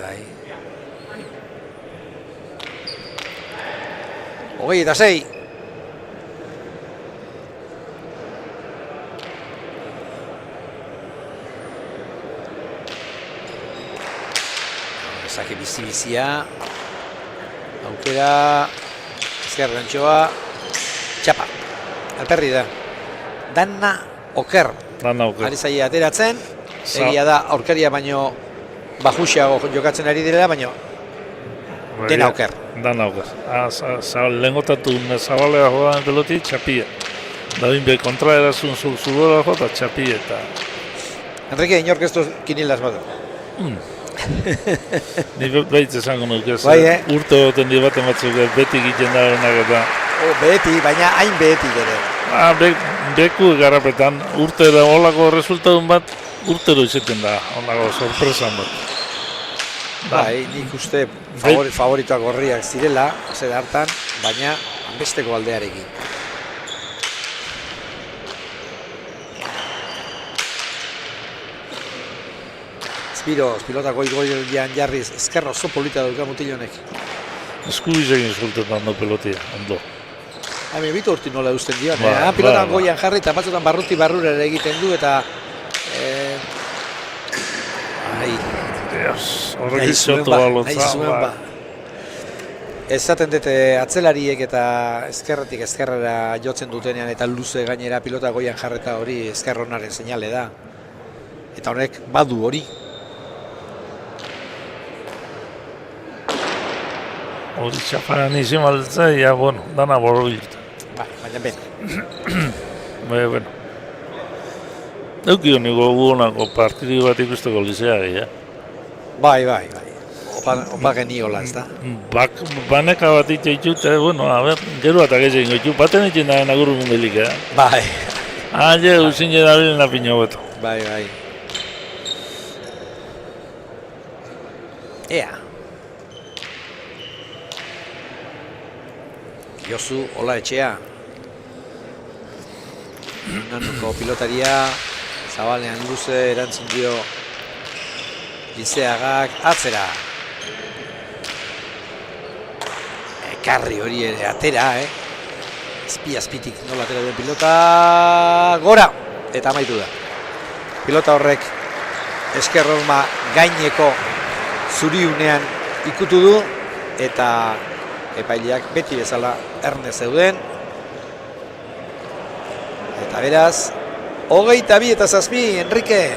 20 eta 6. Zake bizi-bizia. Aukera. Ezker gantxoa. Txapa. Alperri da. Dana oker. Dana oker. Ari zaila ateratzen. Egia da aurkaria baino bajuxiago jokatzen ari direla, baino dena oker. Dana oker. Lehengotatu zabalea joan peloti, txapia. Da binbe kontraerazun zurdola jota, txapia eta... Enrique, inork ez du kinilaz badu. Ni behitz esango nuk ez. Bai, Urte goten di baten batzuk beti egiten da honak eta... Beti, baina hain behetik ere. Beku garapetan urte da holako resultatun bat, urtero izaten da, holako sorpresan bat. Bai, nik uste favoritoak gorriak zirela, zer hartan, baina besteko aldearekin. Spiros, pilotako goian jarriz, ezkerra oso polita duka mutilonek. Eskubizekin zultetan do pelotia, ondo. Hain bitu urti nola eusten dion, pilotan goian jarri eta batzutan barruti barrura ere egiten du eta... Horrek izotu balotza. Ezaten dute atzelariek eta ezkerretik ezkerrera jotzen dutenean eta luze gainera pilota goian jarreta hori ezkerronaren seinale da. Eta honek badu hori. Hori txaparan izin baltza, ja, bueno, dana borro biltu. Baina ben. Baina, bueno. Eukio nigo guonako partidi bat ikusteko lizeak, Bai. Opa geniola, ez da? Baneka bat itxu, eta, bueno, a ver, gero eta gezen goitu, baten itxen da nagurru mundelik, Bai. Usin da bilen apino beto. Bai. Ea. Josu, hola etxea. Nanuko pilotaria, zabalean luze, erantzun dio Lizeagak atzera. Ekarri hori ere atera, azpitik nola atera duen pilota. Gora! Eta amaitu da. Pilota horrek eskerrorma gaineko zuriunean ikutu du eta epaileak beti bezala erne zeuden. Eta beraz, 22-7, Enrique,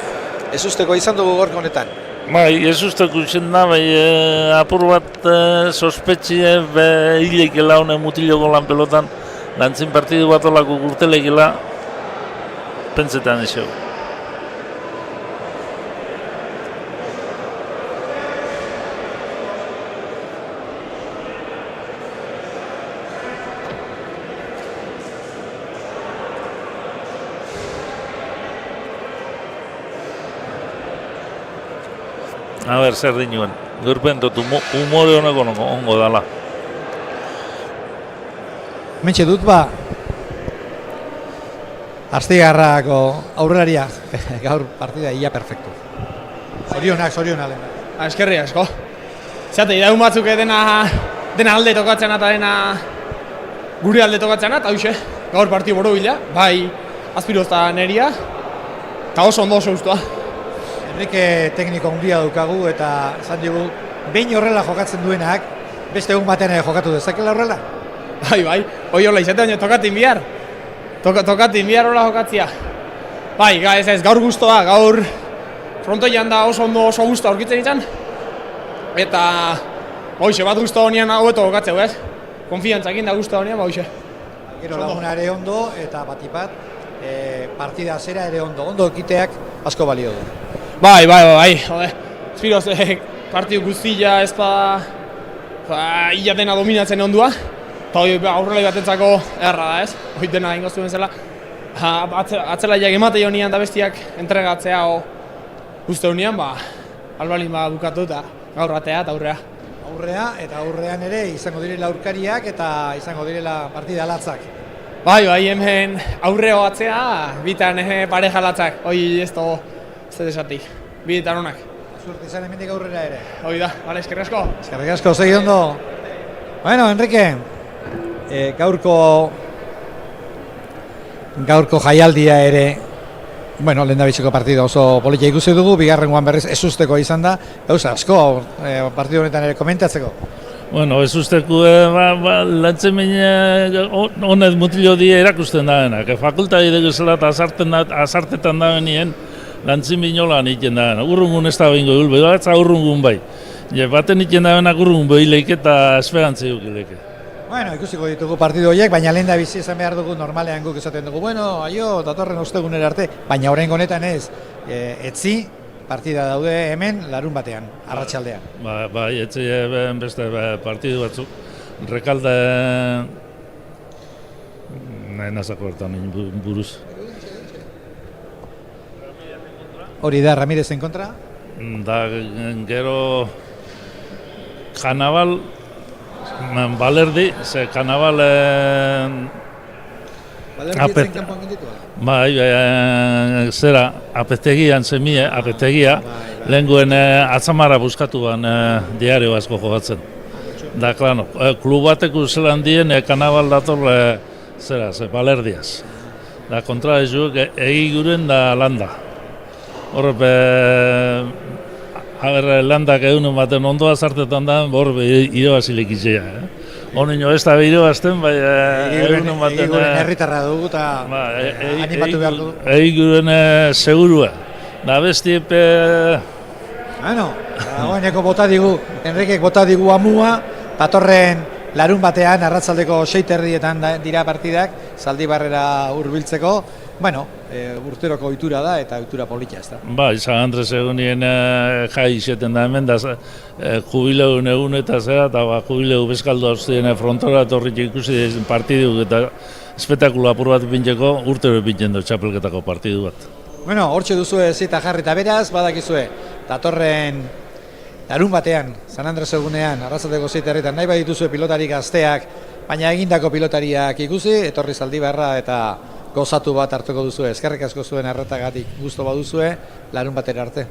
ez usteko izan dugu gorko honetan. Bai, ez usteko izan da, apur bat sospetxie hilekela honen mutiloko lan pelotan, lantzin partidu bat olako gurtelekela, pentsetan eseu. A ber, zer dinuen, gurpen dut humore honeko ongo dala. Mentxe dut Astigarrako aurrelaria, gaur partida ia perfecto. Zorionak lehen. Eskerri asko. Zate, idaun batzuk dena alde tokatzen eta dena gure alde tokatzen eta hauxe, gaur partidu boro bila, bai Azpiroz eta Neria, eta oso ondo oso ustua. Enrique tekniko handia dukagu eta esan digu, behin horrela jokatzen duenak, beste egun batean jokatu dezakela horrela? Bai, hoi horrela izate baina tokatin bihar. Tokatin bihar horrela jokatzia. Bai, ez, gaur guztua, gaur frontoian da oso ondo oso guztua aurkitzen izan. Eta, hoxe, bat guztua honean haueto jokatzeu, ez? Konfiantzakin da guztua honean, hoxe. Gero laguna ere ondo eta batipat, partida zera ere ondo ekiteak asko balio du. Bai, Espiroz, partidu guztia ez ia dena dominatzen ondua. Eta aurrelai batentzako erra da, ez? Hoi dena ingoztu bezala. Atzelaiak emate honean da bestiak entregatzea guzti honean, albalin bukatu eta gaur batea eta aurrea. Aurrean ere izango direla aurkariak eta izango direla partida latzak. Bai, hemen aurreo atzea, bitan pareja latzak. Hoi ez dago, ez desatik. Bitan honak. Suerte izan hemendik aurrera ere. Hoi da, bale, eskerrik asko. Eskerrik asko, segi ondo. Bueno, Enrique, gaurko jaialdia ere Bueno, lehen da biziko partida oso polita ikusi dugu, bigarrengoan berriz ez usteko izan da, gauza asko partidu honetan ere komentatzeko. Bueno, ez usteko lantzen honez mutilo die erakusten da denak. Fakultadi dugu zela eta azartetan da benien lantzen binolan iten da denak. Urrungun ez da bingo gulbe, batza urrungun bai. Baten iten da denak urrungun behileik eta esperantzi dukileke. Bueno, ikusiko ditugu partidu horiek, baina lehen da bizi esan behar dugu normalean guk esaten dugu, bueno, aio, datorren ostegunera arte, baina oraingo honetan ez, etzi partida daude hemen larun batean, arratsaldean. Bai, etzi beste partidu batzuk. Rekalde... Nazako hartan buruz. Hori da, Ramirezen kontra? Da, gero... Kanabal... Balerdi, ze Kanabal... Balerdi kanpoan genditua? Bai, zera, apetegian zemie, apetegia, lehenguen atzamara buskatuan diario asko jogatzen. Da, klaro, klub bateko zelan dien Kanabal dator, zera, ze Balerdiaz. Da, kontra ez juek, egiguren da landa. Horre, landak egunen baten ondoa zartetan da, horre, iroazilik izea. Honino ez da iroazten, bai, egunen baten... Egiguren herritarra dugu eta animatu behar dugu. Egiguren segurua. Da, bestiepe... Bueno, goeneko bota digu, Enrikek bota digu amua, datorren larun batean, arratsaldeko 6:30 dira partidak, Zaldibarrera hurbiltzeko. Bueno, urteroko ohitura da eta ohitura polita ez da. Ba, San Andres egunien jai izeten da hemen, da jubileun egun eta zera, eta jubileu bezkaldu hauztien frontora etorrik ikusi partidu eta espektakulo apur bat pintzeko urtero pintzen du txapelketako partidu bat. Bueno, hortxe duzue zita jarri eta beraz, badakizue, datorren larun batean, San Andres egunean, arratsaldeko 6:30 nahi badituzue pilotari gazteak, baina egindako pilotariak ikusi, etorri Zaldibarra eta gozatu bat hartuko duzue. Eskerrik asko zuen arretagatik gustu baduzue, larun batera arte.